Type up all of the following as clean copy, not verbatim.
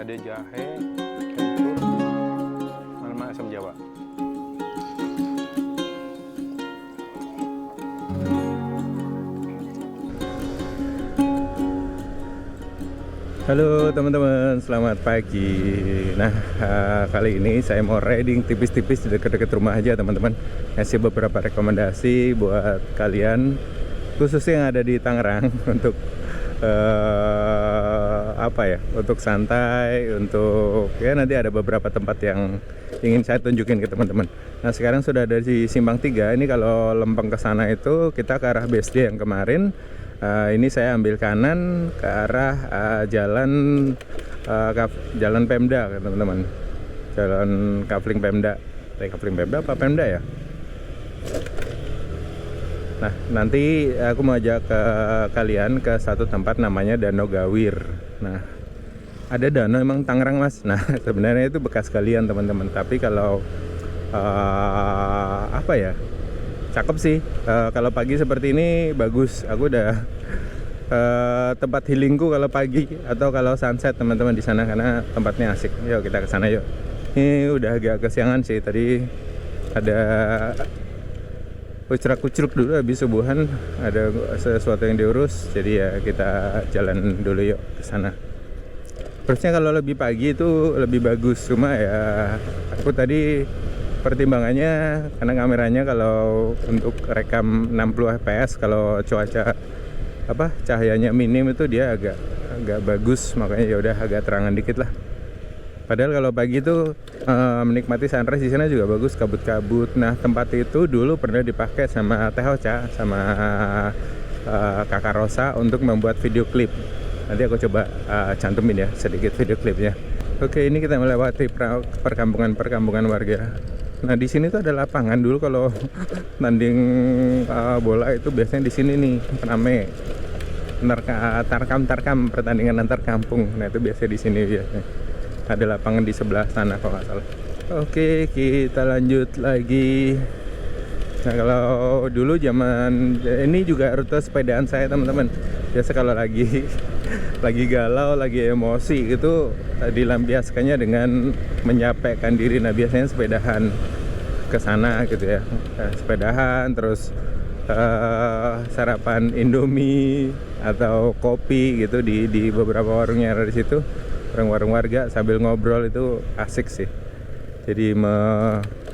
Ada jahe, kencur, sama asam jawa. Halo teman-teman, selamat pagi. Nah, kali ini saya mau riding tipis-tipis di dekat-dekat rumah aja teman-teman. Kasih beberapa rekomendasi buat kalian, khususnya yang ada di Tangerang untuk untuk santai, untuk ya nanti ada beberapa tempat yang ingin saya tunjukin ke teman-teman. Nah, sekarang sudah ada di Simpang 3. Ini kalau lempeng ke sana itu kita ke arah BSD yang kemarin. Ini saya ambil kanan ke arah jalan Pemda teman-teman, jalan Kafling Pemda. Kafling Pemda apa Pemda ya? Nah, nanti aku mau ajak ke kalian ke satu tempat namanya Danau Gawir. Nah, ada danau emang Tangerang mas. Nah, sebenarnya itu bekas kalian teman-teman. Tapi kalau cakep sih. Kalau pagi seperti ini bagus. Aku udah tempat healingku kalau pagi atau kalau sunset teman-teman di sana karena tempatnya asik. Yuk kita ke sana yuk. Ini udah agak kesiangan sih, tadi ada kucrak-kucruk dulu habis subuhan, ada sesuatu yang diurus. Jadi ya kita jalan dulu yuk ke sana. Terusnya kalau lebih pagi itu lebih bagus, cuma ya aku tadi pertimbangannya karena kameranya kalau untuk rekam 60 fps kalau cuaca cahayanya minim itu dia agak bagus, makanya ya udah agak terangan dikit lah. Padahal kalau pagi itu menikmati sunrise di sana juga bagus, kabut-kabut. Nah, tempat itu dulu pernah dipakai sama Teh Ocha sama Kakak Rosa untuk membuat video klip. Nanti aku coba cantumin ya sedikit video klipnya. Oke, ini kita melewati perkampungan warga. Nah, di sini tuh ada lapangan. Dulu kalau tanding bola itu biasanya di sini nih rame. Tarkam pertandingan antar kampung. Nah, itu biasanya di sini biasanya. Ada lapangan di sebelah sana kalau nggak salah. Oke, kita lanjut lagi. Nah, kalau dulu zaman ini juga rute sepedaan saya teman-teman. Biasa kalau lagi galau, lagi emosi itu dilampiaskannya dengan menyampaikan diri. Nah, biasanya sepedahan ke sana gitu ya. Sepedahan terus sarapan Indomie atau kopi gitu di beberapa warungnya ada di situ. Warung-warung warga sambil ngobrol itu asik sih. Jadi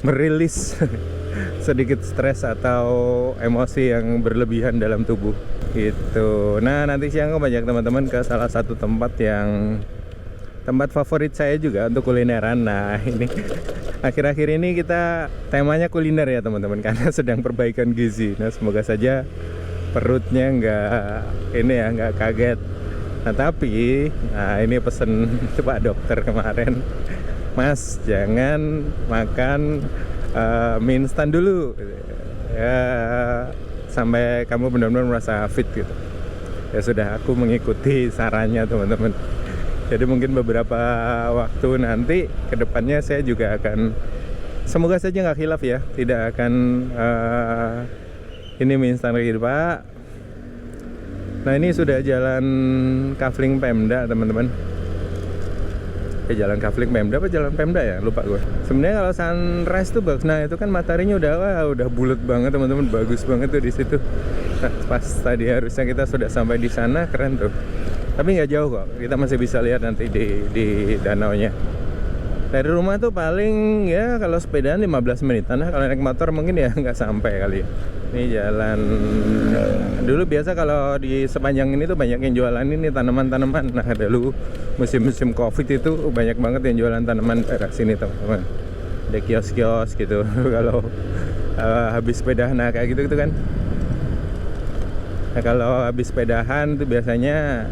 merilis sedikit stres atau emosi yang berlebihan dalam tubuh gitu. Nah, nanti siang aku banyak teman-teman ke salah satu tempat favorit saya juga untuk kulineran. Nah, ini akhir-akhir ini kita temanya kuliner ya teman-teman, karena sedang perbaikan gizi. Nah, semoga saja perutnya nggak kaget. Nah, tapi ini pesen Pak dokter kemarin, Mas jangan makan mie instan dulu ya sampai kamu benar-benar merasa fit gitu. Ya sudah, aku mengikuti sarannya teman-teman. Jadi mungkin beberapa waktu nanti kedepannya saya juga akan, semoga saja nggak khilaf ya, tidak akan ini mie instan lagi Pak. Nah, ini sudah jalan Kafling Pemda teman-teman. Jalan Kafling Pemda apa jalan Pemda ya, lupa gue. Sebenarnya kalau sunrise tuh bagus. Nah, itu kan mataharinya udah bulat banget teman-teman, bagus banget tuh di situ. Nah, pas tadi harusnya kita sudah sampai di sana, keren tuh. Tapi nggak jauh kok, kita masih bisa lihat nanti di danaunya. Dari rumah tuh paling ya kalau sepedaan 15 menitan. Nah, kalau naik motor mungkin ya nggak sampai kali ya. Ini jalan dulu biasa kalau di sepanjang ini tuh banyak yang jualan ini tanaman-tanaman. Nah, dulu musim-musim Covid itu banyak banget yang jualan tanaman daerah sini teman-teman. Ada kios-kios gitu kalau habis sepeda. Nah, kayak gitu kan. Nah, kalau habis sepedahan tuh biasanya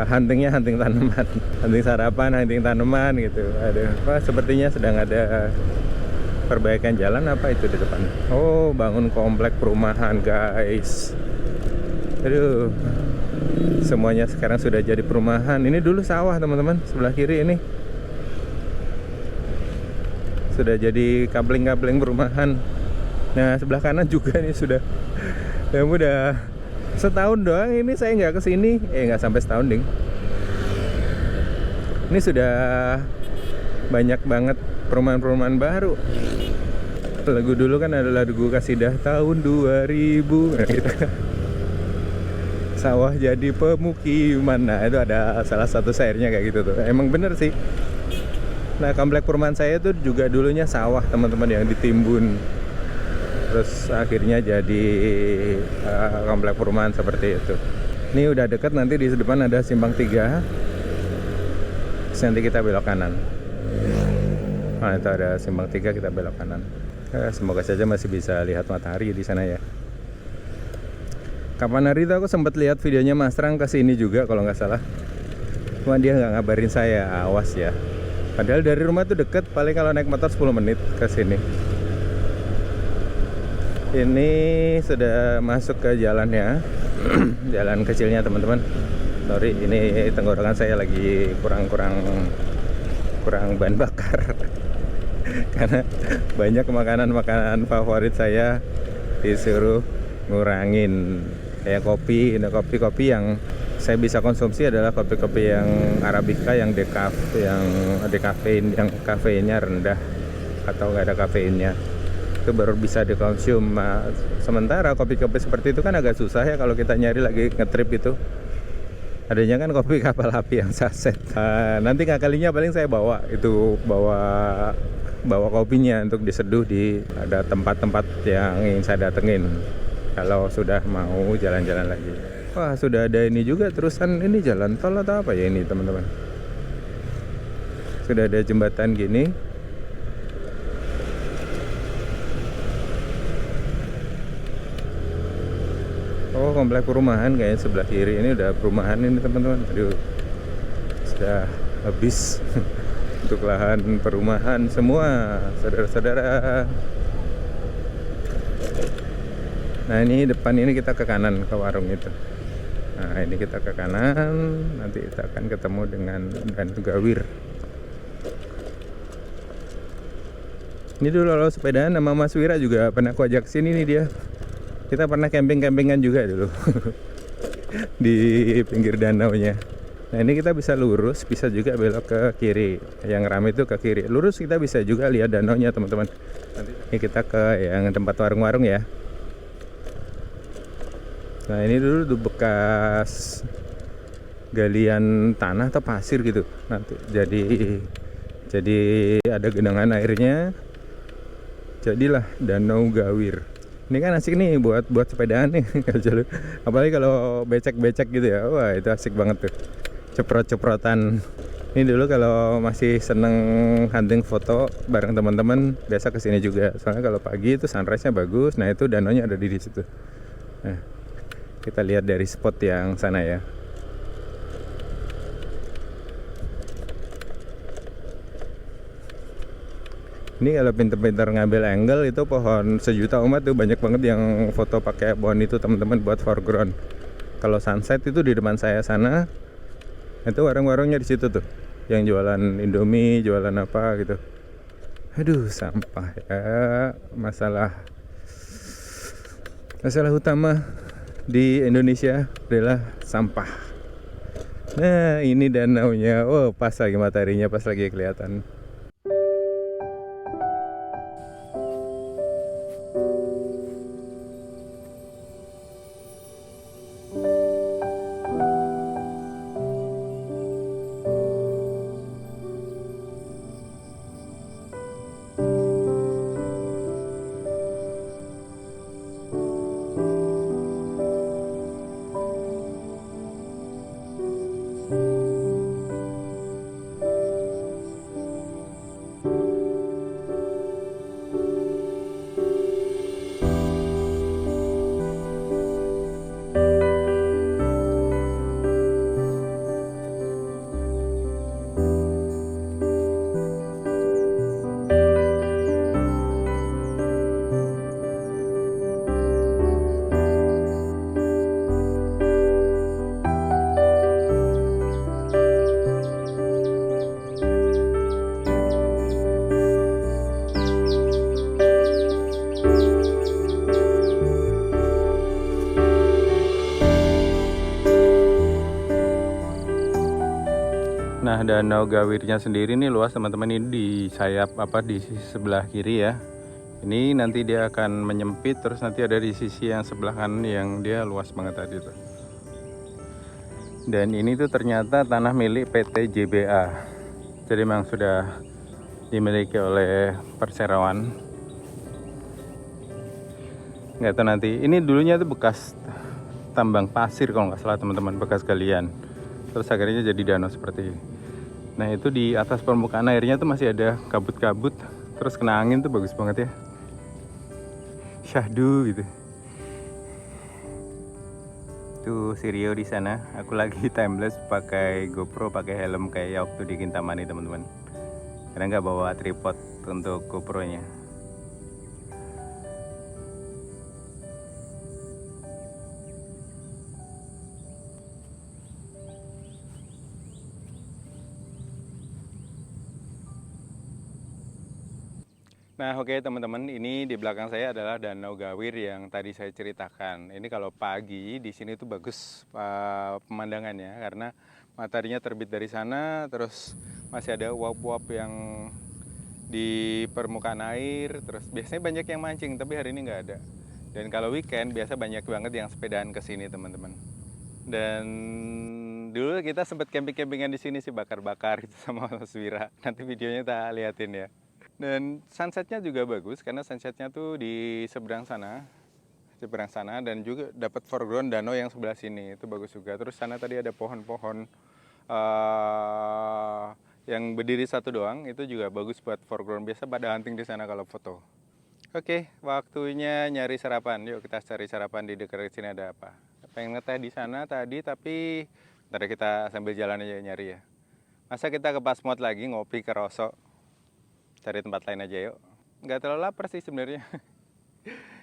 hunting tanaman, hunting sarapan, hunting tanaman gitu. Aduh, sepertinya sedang ada perbaikan jalan apa itu di depan. Oh, bangun komplek perumahan guys. Aduh, semuanya sekarang sudah jadi perumahan. Ini dulu sawah teman-teman, sebelah kiri ini sudah jadi kabling-kabling perumahan. Nah, sebelah kanan juga nih sudah. Ya udah setahun doang ini saya nggak kesini, nggak sampai setahun ding. Ini sudah banyak banget perumahan-perumahan baru. Lagu dulu kan ada lagu Kasidah tahun 2000 gitu. Sawah jadi pemukiman. Nah itu ada salah satu syairnya kayak gitu tuh. Emang bener sih. Nah komplek perumahan saya itu juga dulunya sawah teman-teman yang ditimbun. Terus akhirnya jadi komplek perumahan seperti itu. Ini udah deket, nanti di depan ada simpang 3. Terus nanti kita belok kanan. Nah itu ada simpang 3, kita belok kanan. Semoga saja masih bisa lihat matahari di sana ya. Kapan hari itu aku sempat lihat videonya Mas Rang kesini juga kalau nggak salah. Cuma dia nggak ngabarin saya, awas ya. Padahal dari rumah tuh deket, paling kalau naik motor 10 menit ke sini. Ini sudah masuk ke jalannya. Jalan kecilnya teman-teman. Sorry, ini tenggorokan saya lagi kurang bahan bakar. Karena banyak makanan favorit saya disuruh ngurangin. Kayak kopi yang saya bisa konsumsi adalah kopi-kopi yang Arabica, yang decaf, yang dekafein, yang kafeinnya rendah atau nggak ada kafeinnya, itu baru bisa dikonsum. Sementara kopi-kopi seperti itu kan agak susah ya kalau kita nyari lagi ngetrip itu. Adanya kan kopi kapal api yang saset. Nanti kalinya paling saya bawa kopinya untuk diseduh di ada tempat-tempat yang ingin saya datengin kalau sudah mau jalan-jalan lagi. Wah sudah ada ini juga, terusan ini jalan tol atau apa ya ini teman-teman. Sudah ada jembatan gini. Oh komplek perumahan kayaknya sebelah kiri ini udah perumahan ini teman-teman. Aduh sudah habis untuk lahan perumahan semua saudara-saudara. Nah ini depan ini kita ke kanan ke warung itu. Nah ini kita ke kanan, nanti kita akan ketemu dengan Danau Gawir. Ini dulu kalau sepedaan sama Mas Wira juga pernah aku ajak sini nih dia. Kita pernah camping-campingan juga dulu di pinggir danaunya. Nah ini kita bisa lurus, bisa juga belok ke kiri. Yang ramai itu ke kiri. Lurus kita bisa juga lihat danaunya teman-teman. Ini kita ke yang tempat warung-warung ya. Nah ini dulu tuh bekas galian tanah atau pasir gitu. Nanti jadi ada genangan airnya. Jadilah Danau Gawir. Ini kan asik nih buat sepedaan nih. Apalagi kalau becek-becek gitu ya. Wah itu asik banget tuh. Ceprot-ceprotan. Ini dulu kalau masih seneng hunting foto bareng teman-teman biasa kesini juga. Soalnya kalau pagi itu sunrise-nya bagus. Nah itu danaunya ada di situ. Nah kita lihat dari spot yang sana ya. Ini kalau pinter-pinter ngambil angle itu pohon sejuta umat tuh banyak banget yang foto pakai pohon itu teman-teman buat foreground. Kalau sunset itu di depan saya sana, itu warung-warungnya di situ tuh, yang jualan Indomie, jualan apa gitu. Aduh sampah ya, masalah utama di Indonesia adalah sampah. Nah ini danaunya, oh pas lagi mataharinya, pas lagi kelihatan. Nah, Danau Gawirnya sendiri nih luas teman-teman, ini di sayap di sisi sebelah kiri ya. Ini nanti dia akan menyempit, terus nanti ada di sisi yang sebelah kanan yang dia luas banget tadi tuh. Dan ini tuh ternyata tanah milik PT JBA. Jadi memang sudah dimiliki oleh perseroan. Nggak tahu nanti. Ini dulunya tuh bekas tambang pasir kalau nggak salah teman-teman, bekas galian. Terus akhirnya jadi danau seperti ini. Nah itu di atas permukaan airnya tuh masih ada kabut-kabut. Terus kena angin tuh bagus banget ya. Syahdu gitu. Tuh si Rio di sana. Aku lagi timeless pakai GoPro, pakai helm kayak waktu di Kintamani teman-teman. Karena nggak bawa tripod untuk GoPro-nya. Nah oke teman-teman, ini di belakang saya adalah Danau Gawir yang tadi saya ceritakan. Ini kalau pagi di sini tuh bagus pemandangannya karena mataharinya terbit dari sana, terus masih ada uap-uap yang di permukaan air. Terus biasanya banyak yang mancing, tapi hari ini nggak ada. Dan kalau weekend biasa banyak banget yang sepedaan ke sini teman-teman. Dan dulu kita sempat camping-campingan di sini sih, bakar-bakar gitu sama Mas Wira. Nanti videonya tak liatin ya. Dan sunsetnya juga bagus karena sunsetnya tuh di seberang sana dan juga dapat foreground danau yang sebelah sini itu bagus juga. Terus sana tadi ada pohon-pohon yang berdiri satu doang, itu juga bagus buat foreground. Biasa pada hunting di sana kalau foto. Oke, waktunya nyari sarapan. Yuk kita cari sarapan di dekat sini ada apa. Pengen ngeteh di sana tadi tapi ntar kita sambil jalan aja nyari ya. Masa kita ke Pasmod lagi ngopi ke Roso? Cari tempat lain aja yuk. Nggak terlalu lapar sih sebenarnya.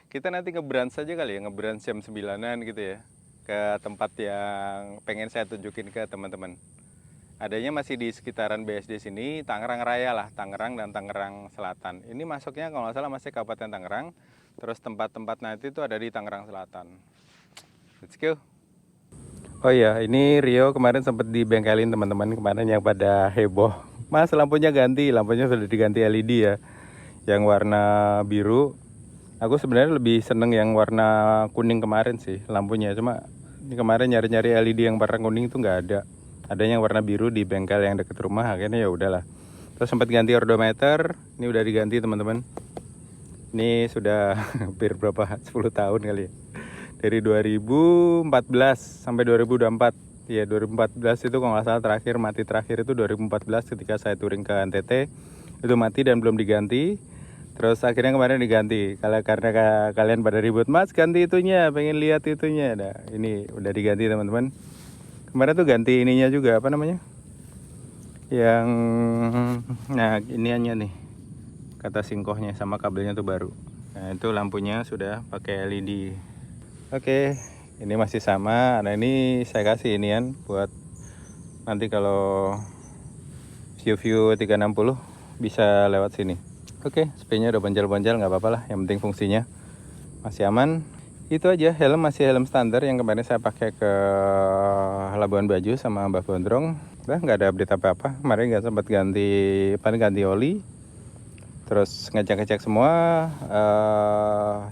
Kita nanti ngebrunch saja kali ya, ngebrunch jam 9-an gitu ya. Ke tempat yang pengen saya tunjukin ke teman-teman. Adanya masih di sekitaran BSD sini, Tangerang Raya lah, Tangerang dan Tangerang Selatan. Ini masuknya kalau nggak salah masih Kabupaten Tangerang. Terus tempat-tempat nanti itu ada di Tangerang Selatan. Let's go. Oh iya, ini Rio kemarin sempat dibengkelin teman-teman kemarin yang pada heboh. Mas lampunya ganti, lampunya sudah diganti LED ya, yang warna biru. Aku sebenarnya lebih seneng yang warna kuning kemarin sih lampunya. Cuma ini kemarin nyari-nyari LED yang warna kuning itu nggak ada. Ada yang warna biru di bengkel yang deket rumah, akhirnya ya udahlah. Terus sempat ganti odometer, ini udah diganti teman-teman. Ini sudah hampir berapa? 10 tahun kali ya. Dari 2014 sampai 2024. Ya 2014 itu kalau nggak salah mati terakhir itu 2014 ketika saya touring ke NTT. Itu mati dan belum diganti. Terus akhirnya kemarin diganti. Karena kalian pada ribut, Mas ganti itunya, pengen lihat itunya. Nah ini udah diganti teman-teman. Kemarin tuh ganti ininya juga, apa namanya? Yang, nah iniannya nih, kata singkohnya sama kabelnya tuh baru. Nah itu lampunya sudah pakai LED. Oke, ini masih sama. Nah ini saya kasih inian buat nanti kalau view 360 bisa lewat sini. Oke, spray-nya udah bonjol-bonjol, nggak apa-apa lah. Yang penting fungsinya masih aman. Itu aja, helm masih helm standar yang kemarin saya pakai ke Labuan Bajo sama Mbah Gondrong. Udah nggak ada update apa-apa. Kemarin nggak sempat ganti oli. Terus ngecek-ngecek semua,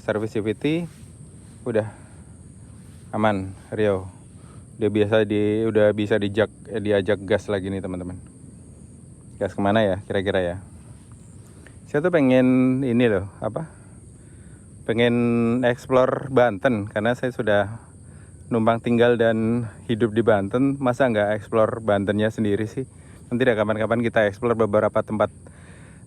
service CVT udah aman. Rio udah bisa diajak gas lagi nih teman-teman. Gas kemana ya kira-kira ya? Saya tuh pengen ini loh, pengen explore Banten karena saya sudah numpang tinggal dan hidup di Banten. Masa nggak explore Bantennya sendiri sih? Nanti deh kapan-kapan kita explore beberapa tempat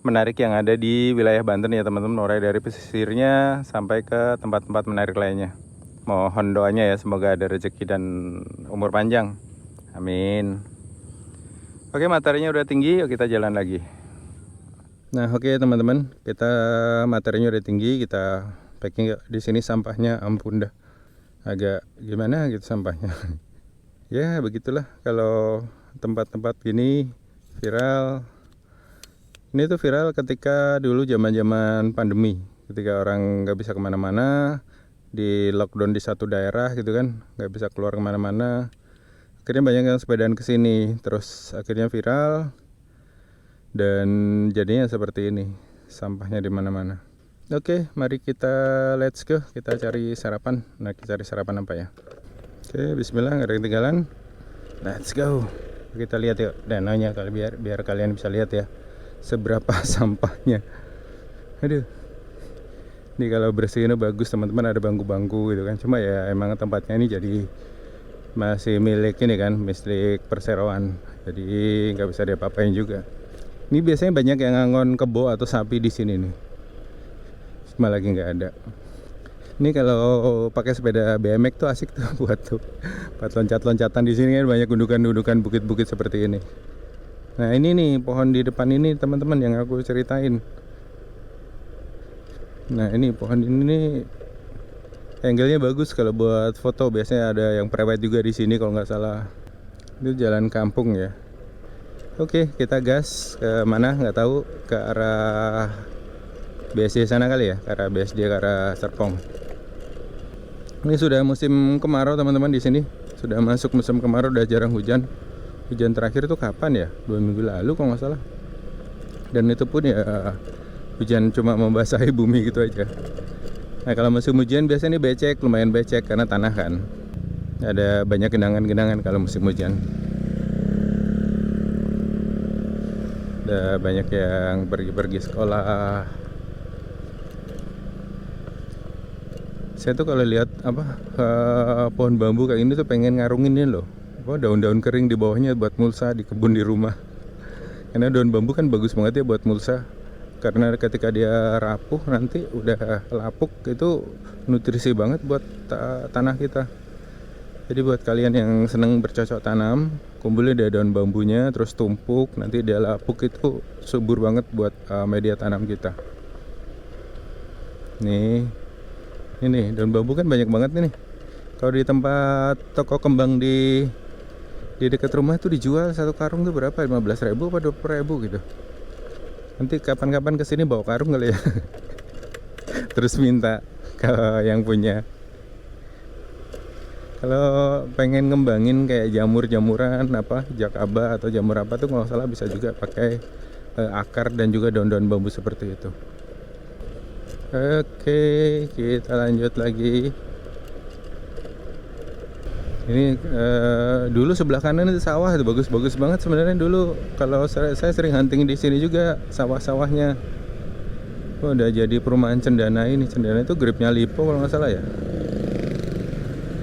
menarik yang ada di wilayah Banten ya teman-teman, mulai dari pesisirnya sampai ke tempat-tempat menarik lainnya. Mohon doanya ya, semoga ada rezeki dan umur panjang. Amin. Oke, materinya udah tinggi, yuk kita jalan lagi. Nah, oke teman-teman, kita materinya udah tinggi, kita packing. Di sini sampahnya ampun dah. Agak gimana gitu sampahnya. Ya, begitulah kalau tempat-tempat gini viral. Ini tuh viral ketika dulu zaman-zaman pandemi, ketika orang nggak bisa kemana-mana, di lockdown di satu daerah gitu kan, nggak bisa keluar kemana-mana. Akhirnya banyak yang sepedaan ke sini, terus akhirnya viral dan jadinya seperti ini, sampahnya di mana-mana. Oke, mari kita let's go, kita cari sarapan. Nah, kita cari sarapan apa ya? Oke, bismillah, nggak ada ketinggalan. Let's go. Kita lihat yuk danaunya kali biar kalian bisa lihat ya seberapa sampahnya. Aduh. Ini kalau bersihnya bagus teman-teman, ada bangku-bangku gitu kan. Cuma ya emang tempatnya ini jadi masih milik ini kan, milik perseroan. Jadi nggak bisa diapa-apain juga. Ini biasanya banyak yang ngangon kebo atau sapi di sini nih. Cuma lagi nggak ada. Ini kalau pakai sepeda BMX tuh asik tuh buat loncat-loncatan di sini kan, banyak gundukan-gundukan bukit-bukit seperti ini. Nah, ini nih pohon di depan ini teman-teman yang aku ceritain. Nah, ini pohon ini nih angle-nya bagus kalau buat foto. Biasanya ada yang prewed juga di sini kalau nggak salah. Itu jalan kampung ya. Oke, kita gas ke mana nggak tahu, ke arah BSD sana kali ya, ke arah BSD, ke arah Serpong. Ini sudah musim kemarau teman-teman di sini. Sudah masuk musim kemarau, udah jarang hujan. Hujan terakhir itu kapan ya? 2 minggu lalu kalau nggak salah. Dan itu pun ya hujan cuma membasahi bumi gitu aja. Nah, kalau musim hujan biasanya ini becek, lumayan becek karena tanah kan. Ada banyak genangan-genangan kalau musim hujan. Ada banyak yang pergi-pergi sekolah. Saya tuh kalau lihat pohon bambu kayak ini tuh pengen ngarungin ini loh. Daun-daun kering di bawahnya buat mulsa di kebun di rumah. Karena daun bambu kan bagus banget ya buat mulsa. Karena ketika dia rapuh nanti udah lapuk, itu nutrisi banget buat tanah kita. Jadi buat kalian yang seneng bercocok tanam, kumpulin deh daun bambunya, terus tumpuk, nanti dia lapuk, itu subur banget buat media tanam kita. Nih, ini daun bambu kan banyak banget nih. Kalau di tempat toko kembang di dekat rumah tuh dijual satu karung tuh berapa? 15.000 apa 20.000 gitu. Nanti kapan-kapan kesini bawa karung kali ya. Terus minta ke yang punya. Kalau pengen ngembangin kayak jamur-jamuran apa, jakaba atau jamur apa tuh nggak salah bisa juga pakai akar dan juga daun-daun bambu seperti itu. Oke, kita lanjut lagi. Ini dulu sebelah kanan itu sawah, itu bagus-bagus banget sebenarnya dulu. Kalau saya sering hunting di sini juga sawah-sawahnya. Udah jadi perumahan Cendana ini. Cendana itu gripnya Lipo kalau nggak salah ya.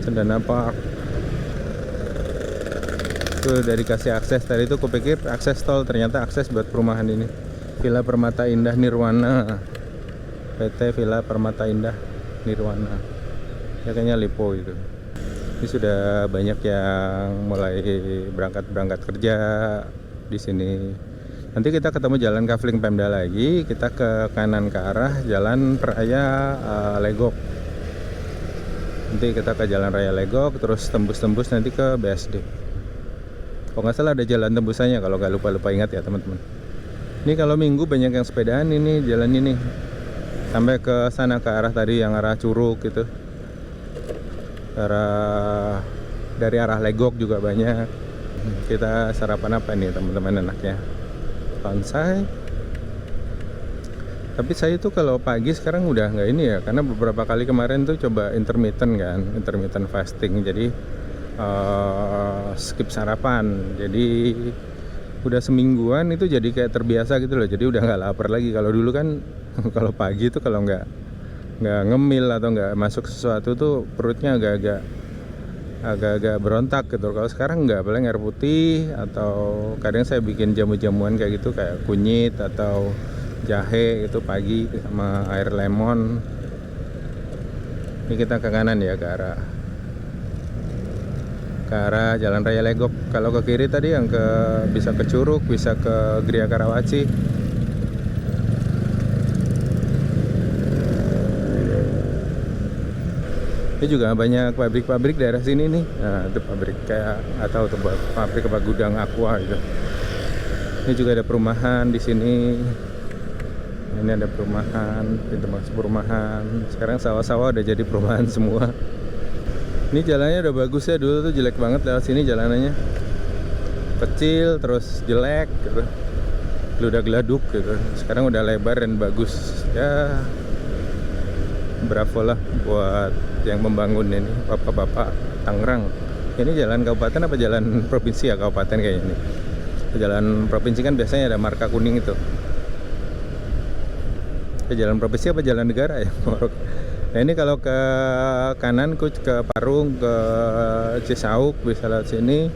Cendana Park. Tuh dari kasih akses tadi itu kupikir akses tol, ternyata akses buat perumahan ini. Villa Permata Indah Nirwana. PT Villa Permata Indah Nirwana. Ya kayaknya Lipo itu. Ini sudah banyak yang mulai berangkat kerja di sini. Nanti kita ketemu jalan Kafling Pemda lagi, kita ke kanan ke arah Jalan Raya Legok. Nanti kita ke Jalan Raya Legok, terus tembus nanti ke BSD. Kalau nggak salah ada jalan tembusannya, kalau nggak lupa ingat ya teman-teman. Ini kalau minggu banyak yang sepedaan ini jalan ini, sampai ke sana ke arah tadi yang arah Curug gitu. Dari arah Legok juga banyak. Kita sarapan apa nih teman-teman enaknya? Bonsai. Tapi saya tuh kalau pagi sekarang udah nggak ini ya, karena beberapa kali kemarin tuh coba intermittent fasting, jadi skip sarapan. Jadi udah semingguan itu jadi kayak terbiasa gitu loh, jadi udah nggak lapar lagi. Kalau dulu kan kalau pagi tuh kalau nggak ngemil atau nggak masuk sesuatu tuh perutnya agak-agak berontak gitu. Kalau sekarang nggak, paling air putih atau kadang saya bikin jamu-jamuan kayak gitu, kayak kunyit atau jahe itu pagi sama air lemon. Ini kita ke kanan ya, ke arah Jalan Raya Legok. Kalau ke kiri tadi yang bisa ke Curug, bisa ke Gria Karawaci. Ini juga banyak pabrik-pabrik daerah sini nih. Nah, itu pabrik kayak atau pabrik apa gudang aqua gitu. Ini juga ada perumahan di sini. Ini ada perumahan, pintu masuk perumahan. Sekarang sawah-sawah udah jadi perumahan semua. Ini jalannya udah bagus ya, dulu tuh jelek banget lewat sini jalanannya. Kecil terus jelek gitu. Geludak geladuk gitu. Sekarang udah lebar dan bagus. Ya bravo lah buat yang membangun ini, bapak-bapak Tangerang. Ini jalan kabupaten apa jalan provinsi ya? Kabupaten kayaknya ini. Jalan provinsi kan biasanya ada marka kuning itu. Jalan provinsi apa jalan negara ya? Nah ini kalau ke kanan ke Parung, ke Cisauk bisa lewat sini.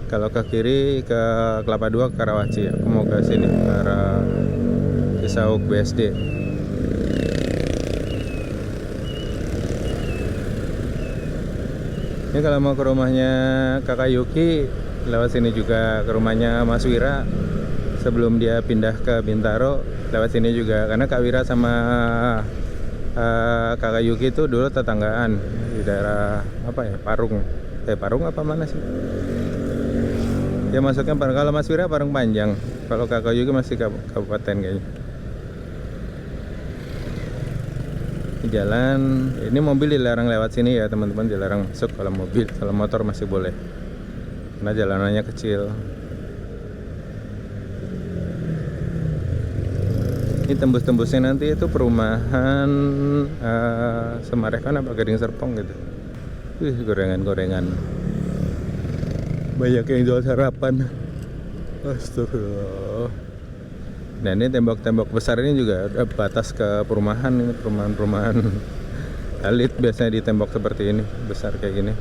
Kalau ke kiri ke Kelapa Dua, ke Karawaci. Aku mau ke sini ke arah Cisauk BSD. Ini kalau mau ke rumahnya Kakak Yuki lewat sini juga, ke rumahnya Mas Wira sebelum dia pindah ke Bintaro lewat sini juga, karena Kak Wira sama Kakak Yuki itu dulu tetanggaan di daerah apa ya, Parung. Parung apa mana sih? Ya masuknya Parung. Kalau Mas Wira Parung Panjang, kalau Kakak Yuki masih kabupaten kayaknya. Jalan ini mobil dilarang lewat sini ya teman-teman, dilarang masuk kalau mobil. Kalau motor masih boleh karena jalanannya kecil. Ini tembus-tembusnya nanti itu perumahan Semarekan apa Gading Serpong gitu. Gorengan-gorengan banyak yang jual sarapan. Astagfirullah. Nah ini tembok-tembok besar ini juga ada batas ke perumahan. Ini perumahan-perumahan elit biasanya di tembok seperti ini, besar kayak gini,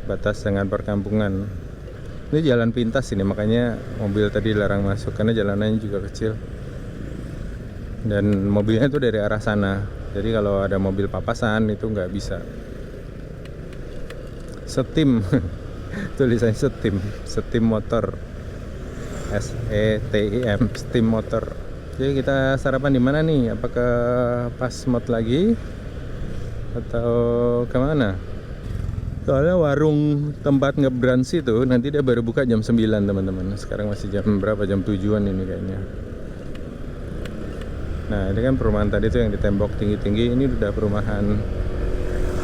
batas dengan perkampungan. Ini jalan pintas ini, makanya mobil tadi larang masuk karena jalanannya juga kecil dan mobilnya itu dari arah sana. Jadi kalau ada mobil papasan itu nggak bisa. Setim tulisannya setim motor, SETIM, steam motor. Jadi kita sarapan di mana nih? Apakah pas mod lagi atau kemana? Soalnya warung tempat ngebransi tuh nanti dia baru buka jam 9 teman-teman. Sekarang masih jam berapa? Jam 7-an ini kayaknya. Nah ini kan perumahan tadi tuh yang ditembok tinggi-tinggi. Ini udah perumahan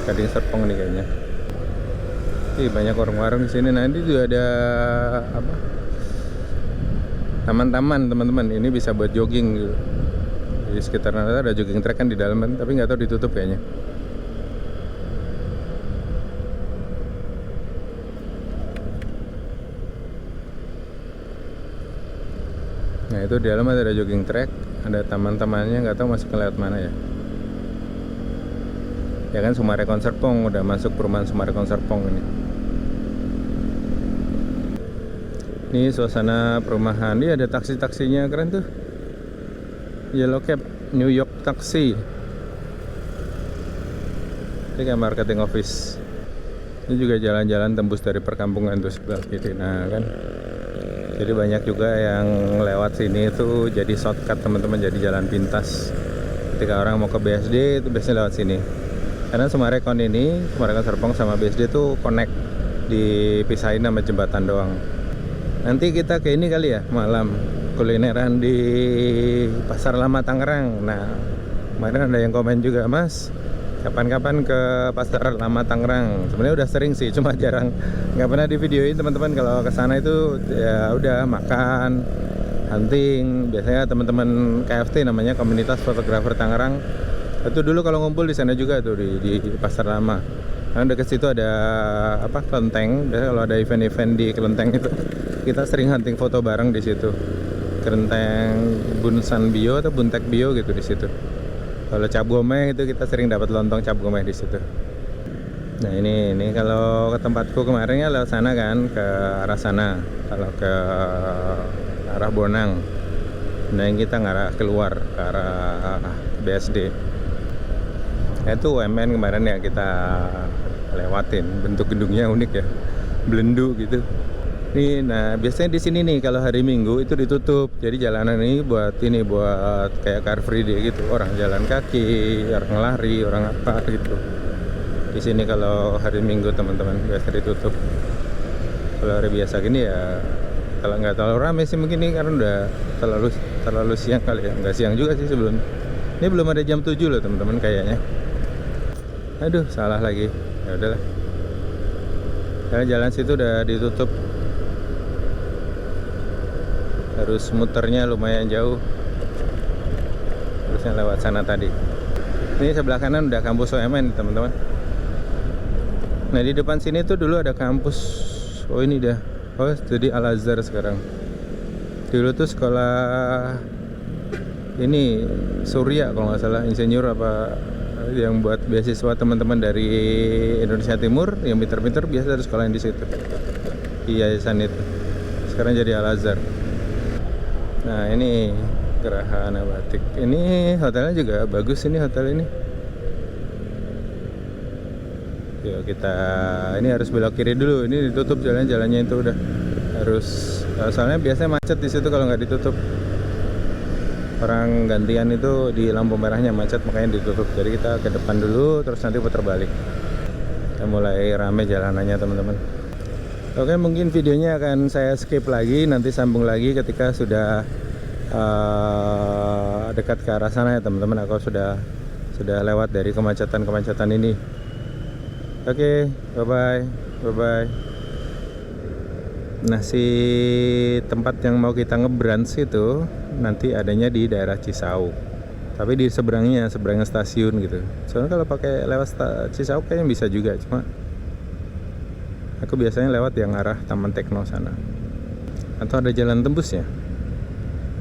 Gading Serpong nih kayaknya. Banyak warung-warung di sini. Nah ini juga ada apa? Taman-taman teman-teman. Ini bisa buat jogging gitu. Di sekitar ada jogging track kan di dalam, tapi nggak tahu ditutup kayaknya. Nah itu di dalam ada jogging track, ada taman-tamannya, nggak tahu masuk ke lewat mana ya. Ya kan Semarekon Serpong, udah masuk perumahan Semarekon Serpong ini. Ini suasana perumahan. Ini ada taksi-taksinya, keren tuh. Yellow Cab, New York Taxi. Ini kayak marketing office. Ini juga jalan-jalan tembus dari perkampungan tuh sebelah kiri. Nah kan, jadi banyak juga yang lewat sini itu jadi shortcut teman-teman, jadi jalan pintas. Ketika orang mau ke BSD itu biasanya lewat sini. Karena Semarekon ini, Semarekon Serpong sama BSD tuh connect, dipisahin sama jembatan doang. Nanti kita ke ini kali ya, malam kulineran di Pasar Lama Tangerang. Nah kemarin ada yang komen juga, Mas kapan-kapan ke Pasar Lama Tangerang. Sebenarnya udah sering sih, cuma jarang, nggak pernah di videoin teman-teman. Kalau ke sana itu ya udah makan, hunting. Biasanya teman-teman KFT namanya, Komunitas Fotografer Tangerang. Itu dulu kalau ngumpul di sana juga tuh di Pasar Lama. Karena dekat situ ada apa, kelenteng. Biasanya kalau ada event-event di kelenteng itu kita sering hunting foto bareng di situ. Kelenteng Bunsan Bio atau Buntek Bio gitu di situ. Kalau Cap Gomeh itu kita sering dapat lontong Cap Gomeh di situ. Nah ini kalau ke tempatku kemarinnya lewat sana kan, ke arah sana. Kalau ke arah Bonang, nah yang kita ngarah keluar ke arah BSD. Itu UMN kemarin ya kita lewatin. Bentuk gedungnya unik ya, belendu gitu. Nih, nah biasanya di sini nih kalau hari Minggu itu ditutup. Jadi jalanan ini buat kayak Car Free Day gitu. Orang jalan kaki, orang lari, orang apa gitu. Di sini kalau hari Minggu teman-teman biasa ditutup. Kalau hari biasa gini ya, kalau nggak terlalu ramai sih mungkin ini karena udah terlalu siang kali ya. Nggak siang juga sih sebelum. Ini belum ada jam 7 loh teman-teman kayaknya. Aduh, salah lagi. ya udahlah. Karena jalan situ udah ditutup, harus muternya lumayan jauh, harusnya lewat sana tadi. Ini sebelah kanan udah kampus UMN teman-teman. Nah di depan sini tuh dulu ada kampus, oh ini dah, oh jadi Al Azhar sekarang. Dulu tuh sekolah ini Surya kalau nggak salah, insinyur apa yang buat beasiswa teman-teman dari Indonesia Timur yang pinter-pinter biasa ada sekolah yang di situ, di yayasan itu. Sekarang jadi Al Azhar. Nah ini Gerahana Batik. Ini hotelnya juga bagus, ini hotel ini. Yuk kita, ini harus belok kiri dulu. Ini ditutup jalannya itu udah harus, soalnya biasanya macet di situ kalau nggak ditutup. Orang gantian itu di lampu merahnya macet, makanya ditutup. Jadi kita ke depan dulu, terus nanti putar balik. Kita mulai rame jalanannya teman-teman. Oke, mungkin videonya akan saya skip lagi, nanti sambung lagi ketika sudah dekat ke arah sana ya teman-teman. Aku sudah lewat dari kemacetan ini. Oke, bye-bye. Nah, si tempat yang mau kita ngebrunch itu nanti adanya di daerah Cisauk, tapi di seberangnya stasiun gitu. Soalnya kalau pakai lewat Cisauk kayaknya bisa juga, cuma aku biasanya lewat yang arah Taman Tekno sana. Atau ada jalan tembusnya?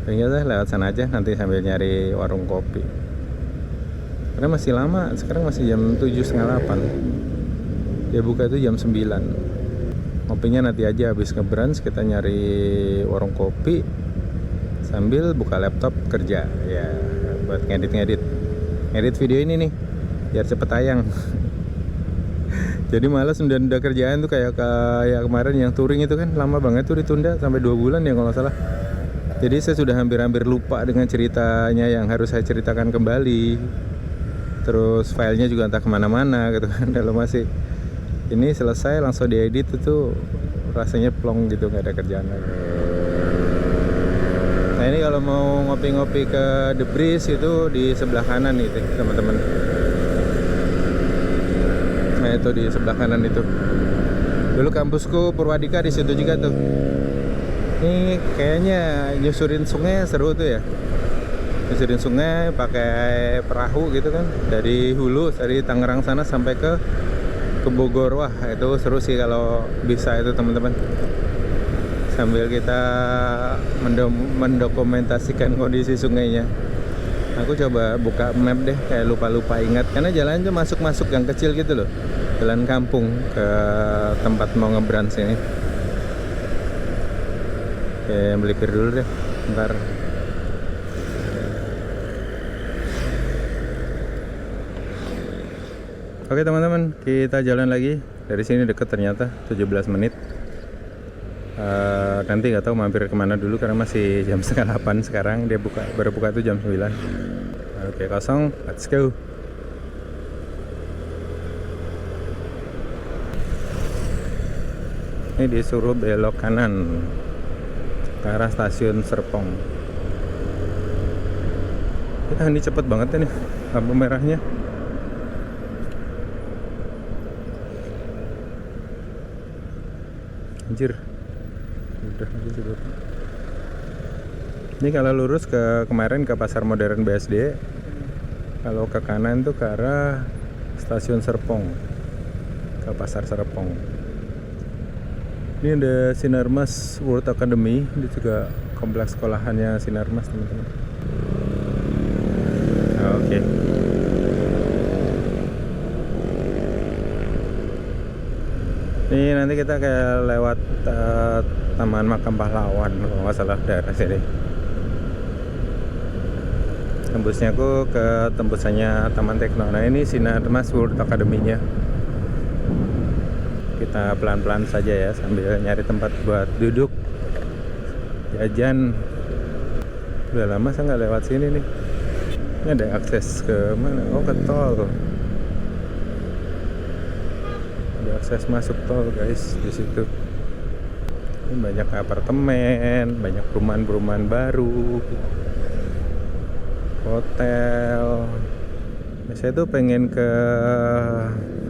Kayaknya saya lewat sana aja nanti sambil nyari warung kopi. Karena masih lama, sekarang masih jam 7:30, 8. Dia buka itu jam 9. Kopinya nanti aja habis ngebrunch, kita nyari warung kopi sambil buka laptop kerja ya, buat ngedit video ini nih biar cepet tayang. Jadi malas udah kerjaan tuh kayak kemarin yang touring itu kan lama banget tuh, ditunda sampai 2 bulan ya kalau nggak salah. Jadi saya sudah hampir lupa dengan ceritanya yang harus saya ceritakan kembali. Terus filenya juga entah kemana-mana gitu kan. Kalau masih ini selesai langsung diedit itu rasanya plong gitu, nggak ada kerjaan lagi. Nah ini kalau mau ngopi-ngopi ke The Breeze itu di sebelah kanan nih teman-teman. Nah itu di sebelah kanan itu. Dulu kampusku Purwadika di situ juga tuh. Ini kayaknya nyusurin sungai seru tuh ya. Nyusurin sungai pakai perahu gitu kan, dari hulu, dari Tangerang sana sampai ke Bogor. Wah itu seru sih kalau bisa itu teman-teman. Sambil kita mendokumentasikan kondisi sungainya. Aku coba buka map deh, kayak lupa ingat. Karena jalan itu masuk yang kecil gitu loh, jalan kampung ke tempat mau ngebrunch ini. Oke, melikir dulu deh, ntar. Oke teman-teman, kita jalan lagi. Dari sini deket ternyata, 17 menit. Nanti nggak tahu mampir kemana dulu karena masih jam 7:30 sekarang. Dia baru buka tuh jam 9. Oke, kosong, let's go. Ini disuruh belok kanan ke arah stasiun Serpong. Ini cepet banget nih lampu merahnya. Anjir, udah gitu. Ini kalau lurus kemarin ke Pasar Modern BSD, kalau ke kanan tuh ke arah stasiun Serpong, ke Pasar Serpong. Ini ada Sinarmas World Academy, ini juga kompleks sekolahannya Sinarmas teman-teman. Oke. Ini nanti kita kayak lewat Taman Makam Pahlawan kalau nggak salah daerah sini. Tembusnya aku ke tembusannya Taman Tekno. Nah ini Sinarmas World Academy-nya. Kita pelan-pelan saja ya sambil nyari tempat buat duduk, jajan. Udah lama saya nggak lewat sini nih. Ini ada akses ke mana? Oh ke tol. Akses masuk tol guys di situ. Ini banyak apartemen, banyak perumahan baru, hotel. Ini Saya tuh pengen ke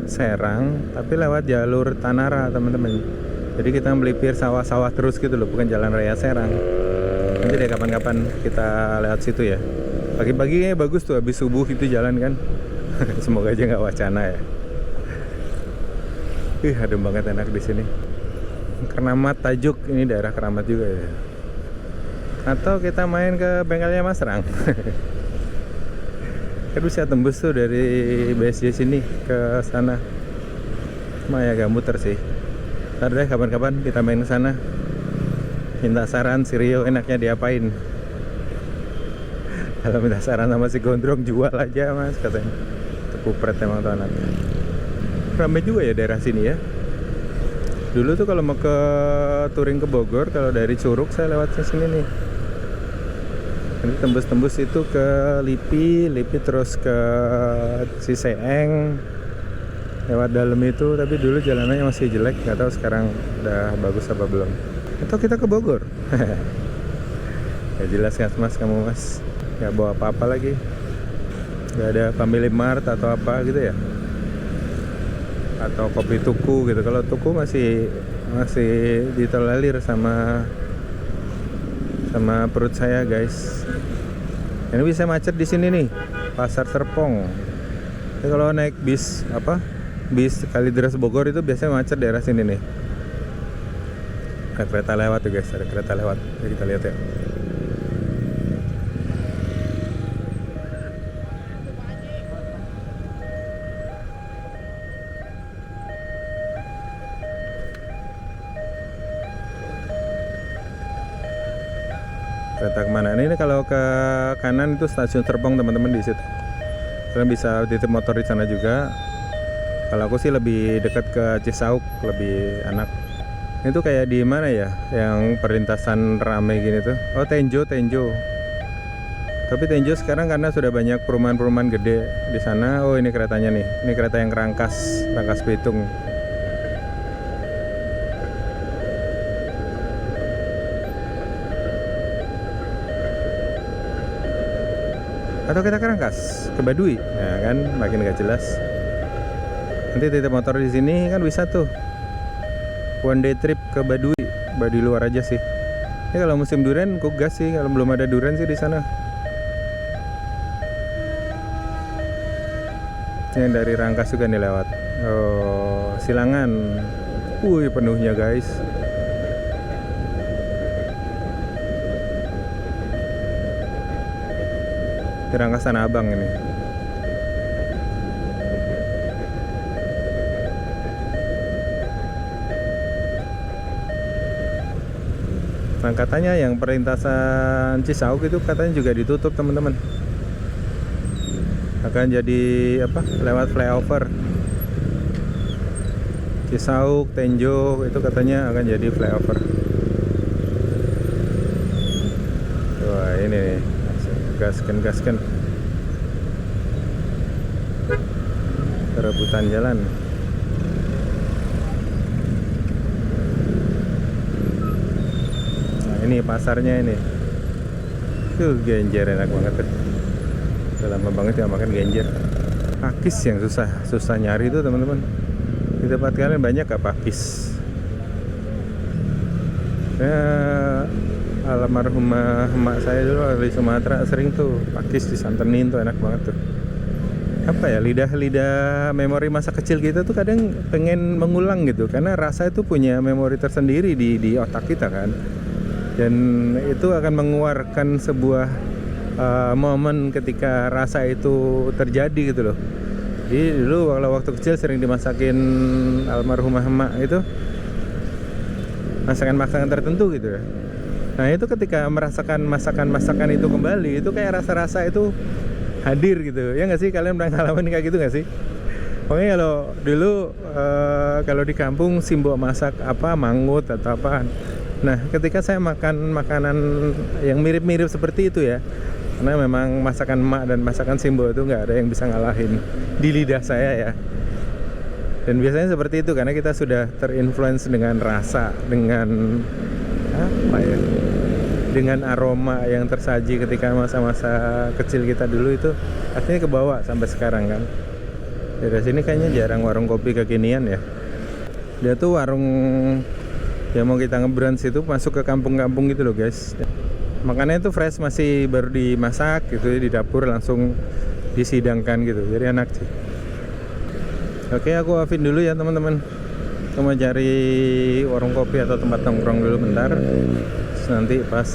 Serang tapi lewat jalur Tanara teman-teman. Jadi kita melipir sawah-sawah terus gitu loh, bukan jalan raya Serang. Nanti deh kapan-kapan kita lewat situ ya. Pagi-pagi kayaknya bagus tuh, habis subuh itu jalan kan. Semoga aja nggak wacana ya. Adem banget, enak di sini. Keramat Tajuk, ini daerah Keramat juga ya. Atau kita main ke bengkelnya Mas Rang. Kan bisa tembus tuh dari BSD sini ke sana. Cuma ya agak muter sih. Ntar deh kapan-kapan kita main ke sana. Minta saran si Rio enaknya diapain. Kalau minta saran sama si Gondrong, jual aja Mas katanya. Tekupret emang tuh anaknya. Ramai juga ya daerah sini ya. Dulu tuh kalau mau ke touring ke Bogor, kalau dari Curug saya lewat sini nih. Nanti tembus-tembus itu ke Lipi terus ke Ciseeng, lewat dalam itu. Tapi dulu jalanannya masih jelek, nggak tahu sekarang udah bagus apa belum. Atau kita ke Bogor. Ya jelas kan Mas, kamu Mas nggak bawa apa-apa lagi, nggak ada Family Mart atau apa gitu ya, atau kopi tuku gitu. Kalau tuku masih ditolerir sama perut saya guys. Ini bisa macet di sini nih, Pasar Serpong. Jadi kalau naik bis Kalideres Bogor itu biasanya macet daerah sini nih. Ada kereta lewat tuh guys, ada kereta lewat. Jadi kita lihat ya. Kereta kemana? Ini kalau ke kanan itu stasiun Serpong teman-teman, di situ. Kalian bisa titip motor di sana juga. Kalau aku sih lebih dekat ke Cisauk, lebih enak. Itu kayak di mana ya? Yang perlintasan rame gini tuh. Oh, Tenjo. Tapi Tenjo sekarang karena sudah banyak perumahan-perumahan gede di sana. Oh, ini keretanya nih. Ini kereta yang Rangkas Bitung. Atau kita ke Rangkas, ke Baduy, ya kan, makin gak jelas. Nanti titip motor di sini kan bisa tuh, one day trip ke Baduy luar aja sih. Ini kalau musim durian kok gas sih, kalau belum ada durian sih di sana. Yang dari Rangkas juga nih lewat. Oh, Silangan, penuhnya guys. Di Rangkas Tanah Abang ini. Nah katanya yang perlintasan Cisauk itu katanya juga ditutup teman-teman. Akan jadi lewat flyover. Cisauk, Tenjo itu katanya akan jadi flyover. Wah ini nih, gaskan rebutan jalan. Nah ini pasarnya ini genjer, enak banget tuh. Udah lama banget ya makan genjer. Pakis yang susah nyari tuh teman-teman. Di tempat kalian banyak gak pakis? Ya, almarhumah emak saya dulu di Sumatera sering tuh pakis disantenin tuh, enak banget tuh. Apa ya, lidah memori masa kecil kita tuh kadang pengen mengulang gitu, karena rasa itu punya memori tersendiri di otak kita kan, dan itu akan mengeluarkan sebuah momen ketika rasa itu terjadi gitu loh. Jadi dulu kalau waktu kecil sering dimasakin almarhumah emak itu masakan tertentu gitu ya. Nah itu ketika merasakan masakan itu kembali, itu kayak rasa-rasa itu hadir gitu. Ya nggak sih, kalian pernah ngalamin kayak gitu nggak sih? Pokoknya kalau dulu kalau di kampung Simbo masak mangut atau apa. Nah ketika saya makan makanan yang mirip-mirip seperti itu ya, karena memang masakan emak dan masakan Simbo itu nggak ada yang bisa ngalahin di lidah saya ya. Dan biasanya seperti itu karena kita sudah terinfluence dengan rasa, dengan apa ya, dengan aroma yang tersaji ketika masa-masa kecil kita dulu itu artinya kebawa sampai sekarang kan. Dari sini kayaknya jarang warung kopi kekinian ya. Dia tuh warung yang mau kita ngebrunch itu masuk ke kampung-kampung gitu loh guys. Makannya itu fresh, masih baru dimasak gitu di dapur, langsung disidangkan gitu, jadi enak sih. Oke, aku offin dulu ya teman-teman. Aku mau cari warung kopi atau tempat nongkrong dulu bentar. Terus nanti pas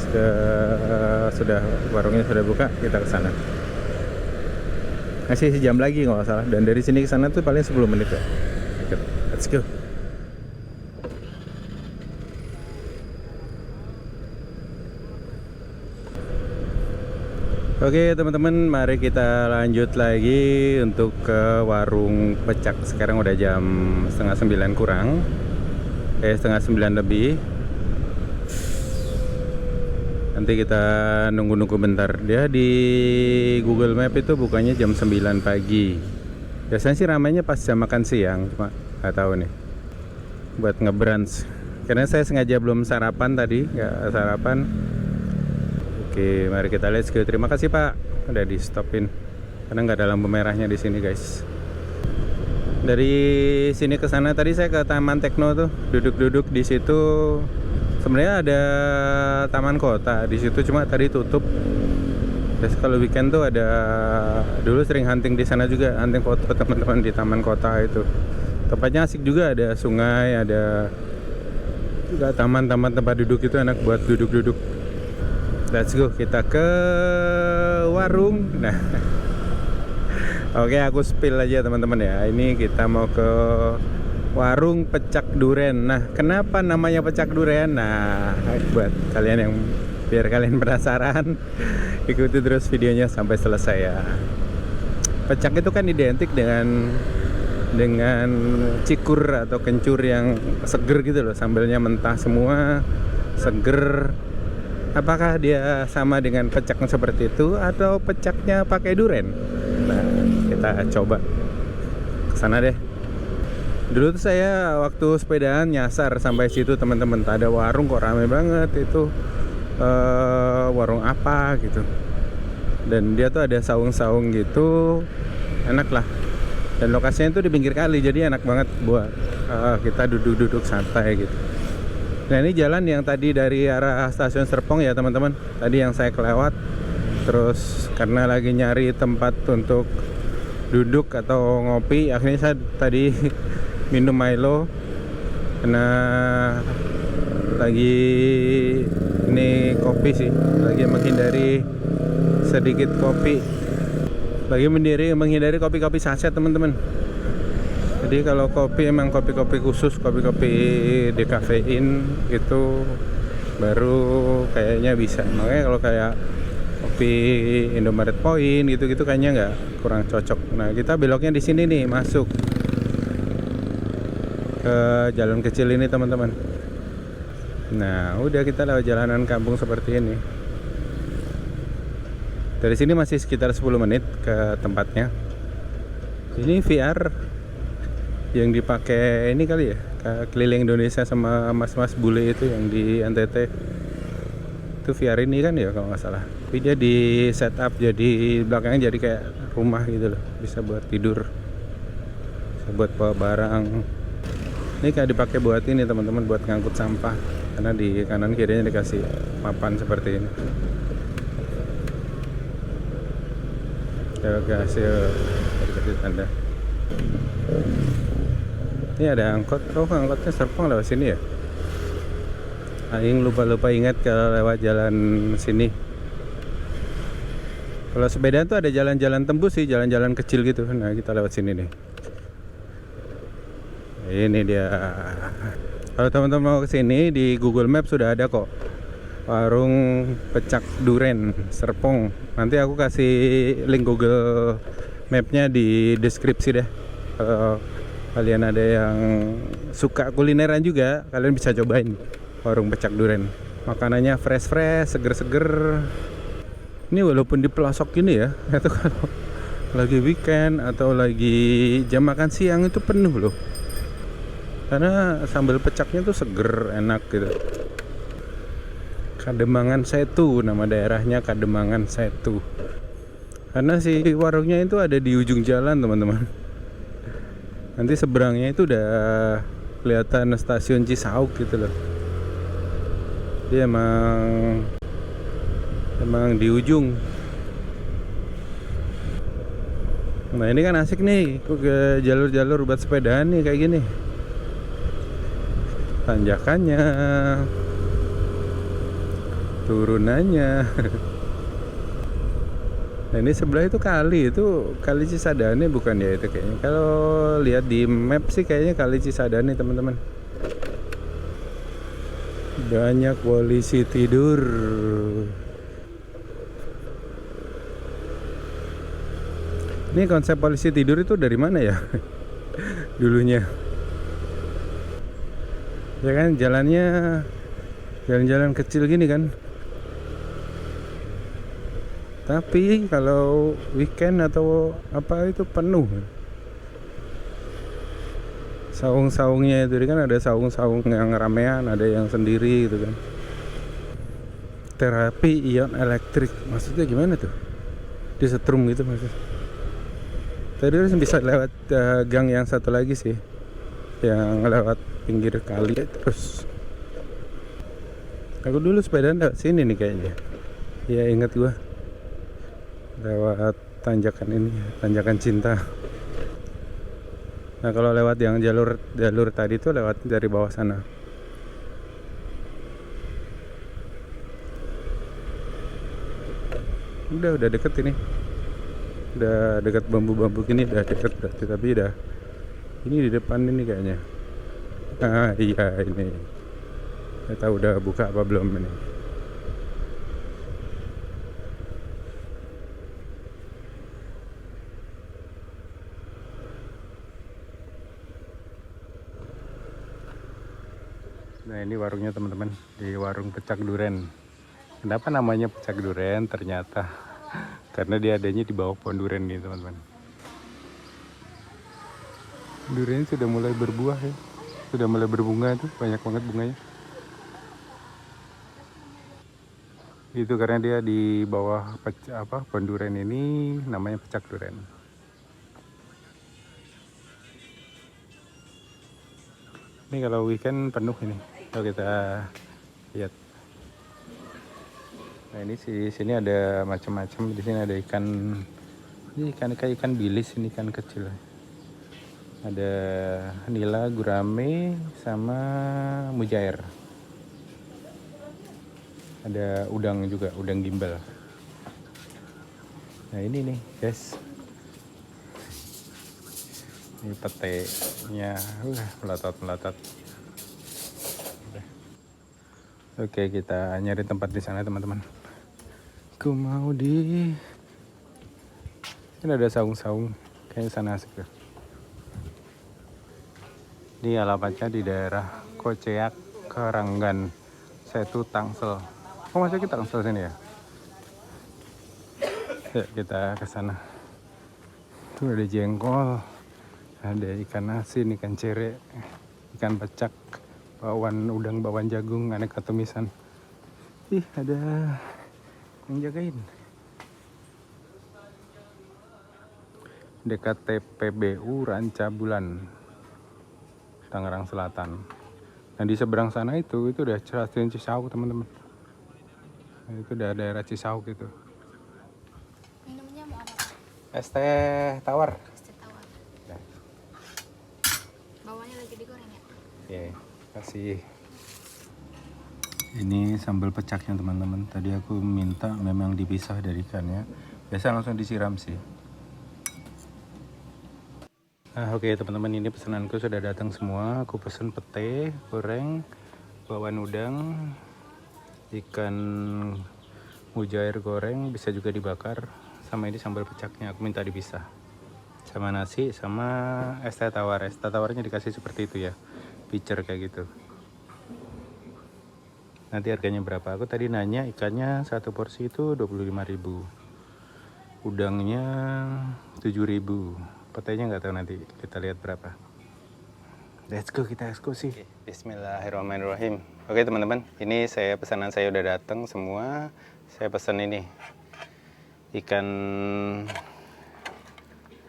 warungnya sudah buka, kita ke sana. Masih sejam lagi nggak salah. Dan dari sini ke sana tuh paling 10 menit ya. Oke, let's go. Oke teman-teman, mari kita lanjut lagi untuk ke warung pecak. Sekarang udah jam 8:30 kurang, 8:30 lebih. Nanti kita nunggu-nunggu bentar. Dia di Google Map itu bukanya jam 9 pagi. Biasanya sih ramainya pas jam makan siang, cuma nggak tahu nih buat ngebrunch. Karena saya sengaja belum sarapan tadi, nggak sarapan. Oke, mari kita let's go. Terima kasih Pak, udah di stopin karena nggak ada lampu merahnya di sini guys. Dari sini ke sana tadi saya ke Taman Tekno tuh, duduk-duduk di situ. Sebenarnya ada taman kota di situ, cuma tadi tutup. Terus kalau weekend tuh ada, dulu sering hunting di sana juga, hunting foto teman-teman di taman kota itu. Tempatnya asik juga, ada sungai, ada juga taman-taman tempat duduk itu enak buat duduk-duduk. Let's go, kita ke warung. Nah, oke, aku spill aja teman-teman ya. Ini kita mau ke warung Pecak Duren. Nah, kenapa namanya Pecak Duren? Nah, buat kalian yang biar kalian penasaran, ikuti terus videonya sampai selesai ya. Pecak itu kan identik dengan cikur atau kencur yang seger gitu loh. Sambelnya mentah semua, seger. Apakah dia sama dengan pecak seperti itu atau pecaknya pakai duren? Nah, kita coba ke sana deh. Dulu tuh saya waktu sepedaan nyasar sampai situ teman-teman, ada warung kok rame banget itu, warung apa gitu. Dan dia tuh ada saung-saung gitu, enak lah. Dan lokasinya itu di pinggir kali, jadi enak banget buat kita duduk-duduk santai gitu. Nah, ini jalan yang tadi dari arah stasiun Serpong ya teman-teman. Tadi yang saya kelewat. Terus karena lagi nyari tempat untuk duduk atau ngopi, akhirnya saya tadi minum Milo. Karena lagi ini kopi sih, lagi menghindari sedikit kopi. Lagi menghindari kopi-kopi saset teman-teman. Jadi kalau kopi emang kopi-kopi khusus, kopi-kopi dekafein gitu baru kayaknya bisa. Makanya kalau kayak kopi Indomaret Point gitu-gitu kayaknya nggak, kurang cocok. Nah, kita beloknya di sini nih, masuk ke jalan kecil ini teman-teman. Nah, udah kita lewat jalanan kampung seperti ini. Dari sini masih sekitar 10 menit ke tempatnya. Ini VR yang dipakai ini kali ya, keliling Indonesia sama mas-mas bule itu yang di NTT. Itu VR ini kan ya kalau nggak salah. Tapi dia di setup jadi belakangnya jadi kayak rumah gitu loh, bisa buat tidur, bisa buat bawa barang. Ini kayak dipakai buat ini teman-teman, buat ngangkut sampah, karena di kanan kirinya dikasih papan seperti ini. Ya guys, dikasih tanda. Ini ada angkot. Oh, angkotnya Serpong lewat sini ya. Aing lupa ingat kalau lewat jalan sini. Kalau sepeda tuh ada jalan-jalan tembus sih, jalan-jalan kecil gitu. Nah, kita lewat sini nih. Ini dia. Kalau teman-teman mau kesini, di Google Map sudah ada kok warung Pecak Duren Serpong. Nanti aku kasih link Google Mapnya di deskripsi deh. Kalau kalian ada yang suka kulineran juga, kalian bisa cobain warung Pecak Duren. Makanannya fresh, seger-seger. Ini walaupun di pelosok gini ya, itu kalau lagi weekend atau lagi jam makan siang itu penuh loh. Karena sambal pecaknya tuh seger, enak gitu. Kademangan Setu, nama daerahnya Kademangan Setu. Karena si warungnya itu ada di ujung jalan teman-teman. Nanti seberangnya itu udah kelihatan stasiun Cisauk gitu loh. Dia emang di ujung. Nah ini kan asik nih, ke jalur-jalur buat sepedaan nih kayak gini. Tanjakannya, turunannya. Nah ini sebelah itu kali Cisadane bukan ya itu kayaknya. Kalau lihat di map sih kayaknya kali Cisadane teman-teman. Banyak polisi tidur. Ini konsep polisi tidur itu dari mana ya? Dulunya. Ya kan jalannya jalan-jalan kecil gini kan. Tapi kalau weekend atau apa itu penuh. Saung-saungnya itu kan ada saung-saung yang ramean, ada yang sendiri gitu kan. Terapi ion elektrik, maksudnya gimana tuh? Disetrum gitu maksudnya. Tadi harus bisa lewat gang yang satu lagi sih, yang lewat pinggir kali terus. Aku dulu sepedaan lewat sini nih kayaknya. Ya ingat gua. Lewat tanjakan ini, tanjakan cinta. Nah kalau lewat yang jalur tadi tuh lewat dari bawah sana. Udah deket ini. Udah dekat bambu-bambu gini udah deket berarti, tapi udah ini di depan ini kayaknya. Ah iya ini. Saya tahu udah buka apa belum ini. Nah ini warungnya teman-teman, di warung Pecak Duren. Kenapa namanya Pecak Duren? Ternyata karena dia adanya di bawah pohon duren nih teman-teman. Durennya sudah mulai berbuah ya, sudah mulai berbunga tuh, banyak banget bunganya. Itu karena dia di bawah pohon duren ini namanya Pecak Duren. Ini kalau weekend penuh ini. Kalau kita lihat. Nah ini sini ada macam-macam. Di sini ada ikan bilis, ini ikan kecil. Ada nila, gurame, sama mujair. Ada udang juga, udang gimbal. Nah ini nih guys, ini petenya melotot. Oke, kita nyari tempat di sana teman-teman. Aku mau ini ada saung-saung, kayaknya sana asik tuh. Ini alamatnya di daerah Koceak, Keranggan, Setu, Tangsel. Oh masuk kita Tangsel sini ya? Ya kita ke sana. Tuh ada jengkol, ada ikan asin, ikan cere, ikan pecak, udang, bakwan jagung, aneka tumisan. Ih ada yang jagain. Dekat TPBU Ranca Bulan, Tangerang Selatan. Nah di seberang sana itu udah stasiun Cisauk teman-teman. Nah, itu udah daerah Cisauk itu. Minumnya mau apa? Es teh tawar. Es teh tawar. Ya. Bawahnya lagi digoreng ya? Oke, kasih. Ini sambal pecaknya teman-teman. Tadi aku minta memang dipisah dari ikannya. Biasa langsung disiram sih. Oke teman-teman, ini pesananku sudah datang semua. Aku pesen pete goreng, bakwan udang, ikan mujair goreng, bisa juga dibakar, sama ini sambal pecaknya. Aku minta dipisah. Sama nasi, sama es teh tawar. Es teh tawarnya dikasih seperti itu ya, pitcher kayak gitu. Nanti harganya berapa? Aku tadi nanya, ikannya satu porsi itu 25.000, udangnya 7.000, petainya nggak tahu, nanti kita lihat berapa. Let's go, kita eksekusi. Bismillahirrahmanirrahim. Oke teman-teman, ini pesanan saya udah datang semua. Saya pesan ini ikan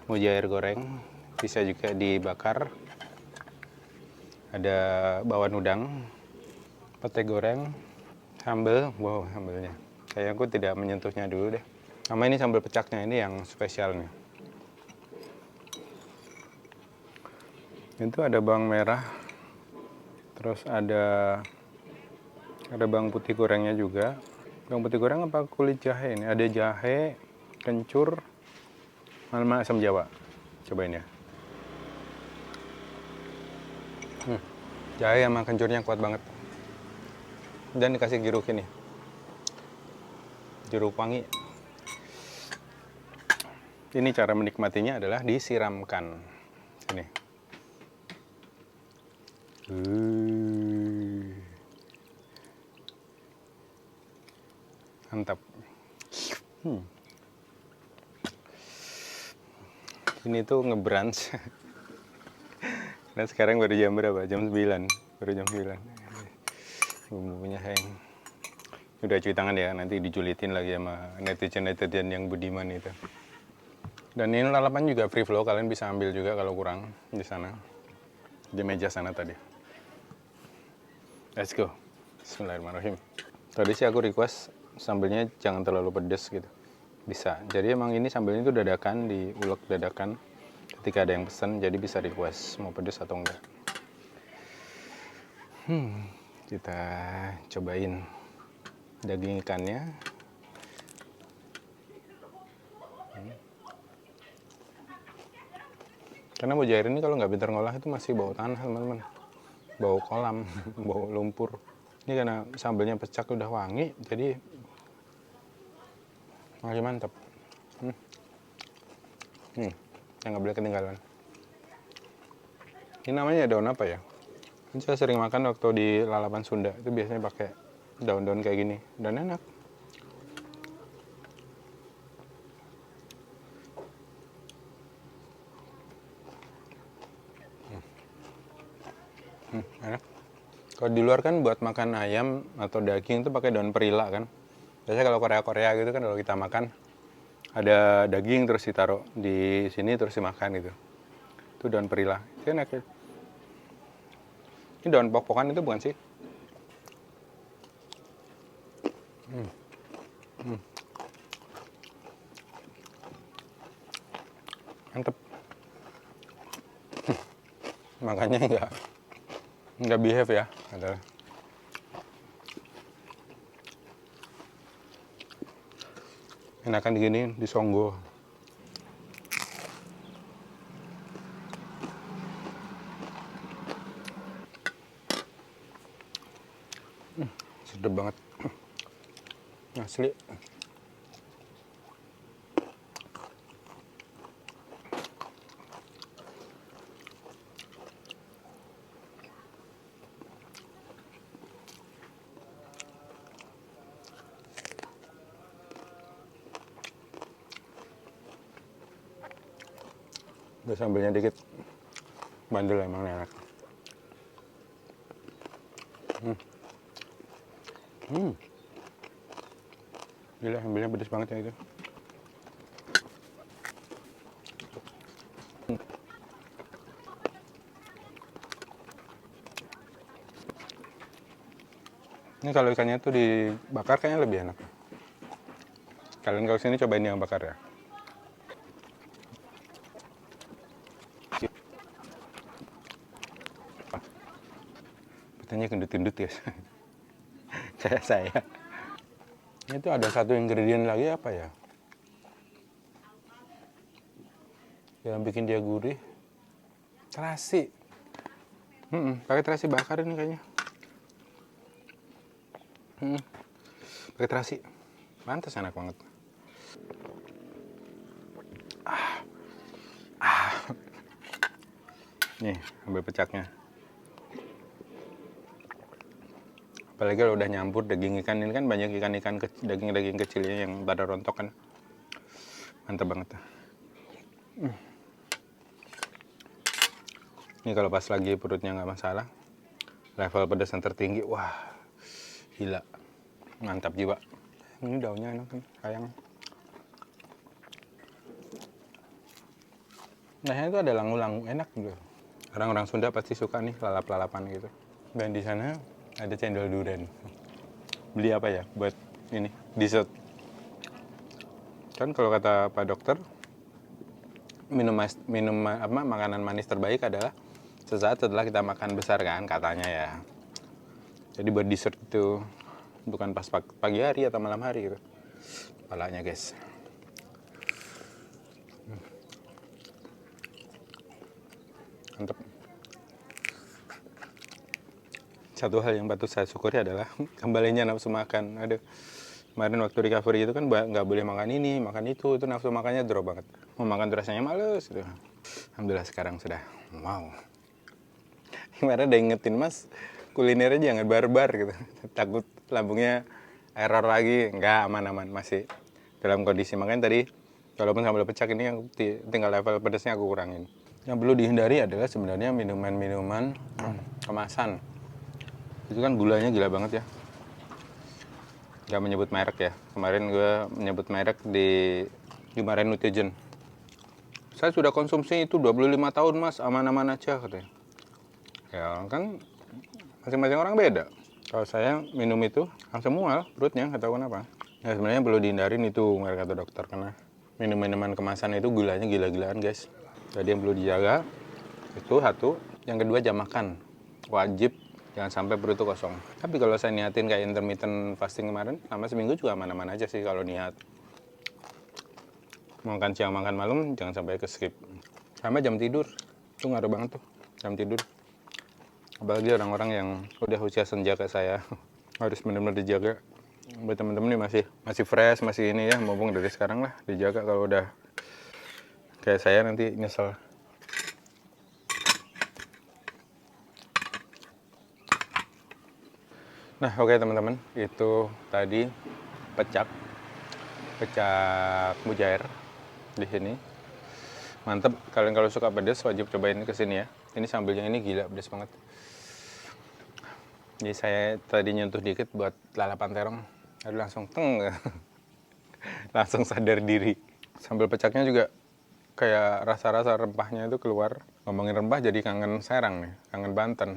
mujair goreng, bisa juga dibakar. Ada bawang udang, pete goreng, sambal. Wow, sambalnya. Aku tidak menyentuhnya dulu deh. Sama ini sambal pecaknya, ini yang spesialnya. Itu ada bawang merah, terus ada bawang putih gorengnya juga. Bawang putih goreng apa kulit jahe ini? Ada jahe, kencur, sama asam jawa. Cobain ya. Jahe sama kencurnya kuat banget. Dan dikasih jeruk ini. Jeruk wangi. Ini cara menikmatinya adalah disiramkan. Ini. Mantap. Ini tuh ngebrunch. Nah sekarang baru jam berapa? Jam 9. Baru jam 9. Bumbunya hang. Udah cuci tangan ya, nanti dijulitin lagi sama netizen yang budiman itu. Dan ini lalapan juga free flow, kalian bisa ambil juga kalau kurang di sana. Di meja sana tadi. Let's go. Bismillahirrahmanirrahim. Tadi sih aku request sambelnya jangan terlalu pedes gitu. Bisa. Jadi emang ini sambelnya itu dadakan, diulek dadakan. Ketika ada yang pesen, jadi bisa request mau pedes atau enggak. Kita cobain daging ikannya. Karena mujair ini kalau nggak pintar ngolah itu masih bau tanah teman-teman, bau kolam, bau lumpur. Ini karena sambelnya pecak udah wangi, jadi masih mantap. Yang nggak boleh ketinggalan. Ini namanya daun apa ya? Ini saya sering makan waktu di lalapan Sunda, itu biasanya pakai daun-daun kayak gini, dan enak. Enak. Kalau di luar kan buat makan ayam atau daging itu pakai daun perila kan. Biasanya kalau Korea gitu kan kalau kita makan ada daging terus ditaruh di sini terus dimakan gitu. Itu daun perila. Itu enak ya. Ini daun pok-pokan itu bukan sih? Mantep. Makanya nggak behave ya, adalah enakan gini disonggo. Sedap banget asli. Udah sambelnya dikit, bandel emang enak. Gila, sambelnya pedes banget ya itu. Ini kalau ikannya tuh dibakar kayaknya lebih enak. Kalian kalau sini cobain yang bakar ya. Petanya gendut-gendut ya. Kayak saya. Itu ada satu ingredient lagi apa ya? Yang bikin dia gurih. Terasi. Pakai terasi bakar ini kayaknya. Pakai terasi. Pantas enak banget. Nih, ambil pecaknya. Apalagi kalau udah nyampur daging ikan, ini kan banyak ikan-ikan daging-daging kecilnya yang pada rontok kan. Mantap banget. Ini kalau pas lagi perutnya nggak masalah, level pedas yang tertinggi. Wah, gila, mantap jiwa. Ini daunnya enak kan, sayang. Nah itu ada langu-langu enak gitu. Orang-orang Sunda pasti suka nih lalap-lalapan gitu. Dan di sana ada cendol duren. Beli apa ya buat ini dessert? Kan kalau kata Pak Dokter, makanan manis terbaik adalah sesaat setelah kita makan besar kan katanya ya. Jadi buat dessert itu bukan pas pagi hari atau malam hari gitu. Palanya guys. Mantap. Satu hal yang patut saya syukuri adalah kembalinya nafsu makan. Aduh, kemarin waktu recovery itu kan nggak boleh makan ini, makan itu nafsu makannya drop banget. Mau makan tuh rasanya males gitu. Alhamdulillah sekarang sudah wow. Kemarin udah ingetin mas, kulinernya jangan barbar gitu. Takut lambungnya error lagi. Nggak, aman-aman, masih dalam kondisi. Makanya tadi walaupun sambal pecak ini yang tinggal level pedasnya aku kurangin. Yang perlu dihindari adalah sebenarnya minuman-minuman kemasan. Itu kan gulanya gila banget ya. Gak menyebut merek ya. Kemarin gue menyebut merek di Maren Nutrition. Saya sudah konsumsi itu 25 tahun mas, aman-aman aja katanya. Ya kan masing-masing orang beda. Kalau saya minum itu langsung mual perutnya, nggak tahu kenapa. Ya sebenarnya perlu dihindarin itu mereka kata dokter, karena minum-minuman kemasan itu gulanya gila-gilaan guys. Jadi yang perlu dijaga itu satu. Yang kedua jam makan, wajib jangan sampai perut itu kosong. Tapi kalau saya niatin kayak intermittent fasting kemarin, selama seminggu juga aman-aman aja sih kalau niat. Makan siang makan malam jangan sampai ke skip. Sama jam tidur itu ngaruh banget tuh jam tidur. Apalagi orang-orang yang udah usia senja kayak saya harus benar-benar dijaga. Buat temen-temen nih masih fresh, masih ini ya, mumpung dari sekarang lah dijaga. Kalau udah kayak saya nanti nyesel. Nah oke teman-teman, itu tadi pecak mujair di sini. Mantep, kalian kalau suka pedas wajib cobain kesini ya. Ini sambalnya ini gila pedas banget. Jadi saya tadi nyentuh dikit buat lalapan terong, aduh langsung teng, langsung sadar diri. Sambal pecaknya juga kayak rasa-rasa rempahnya itu keluar. Ngomongin rempah jadi kangen Serang nih, kangen Banten.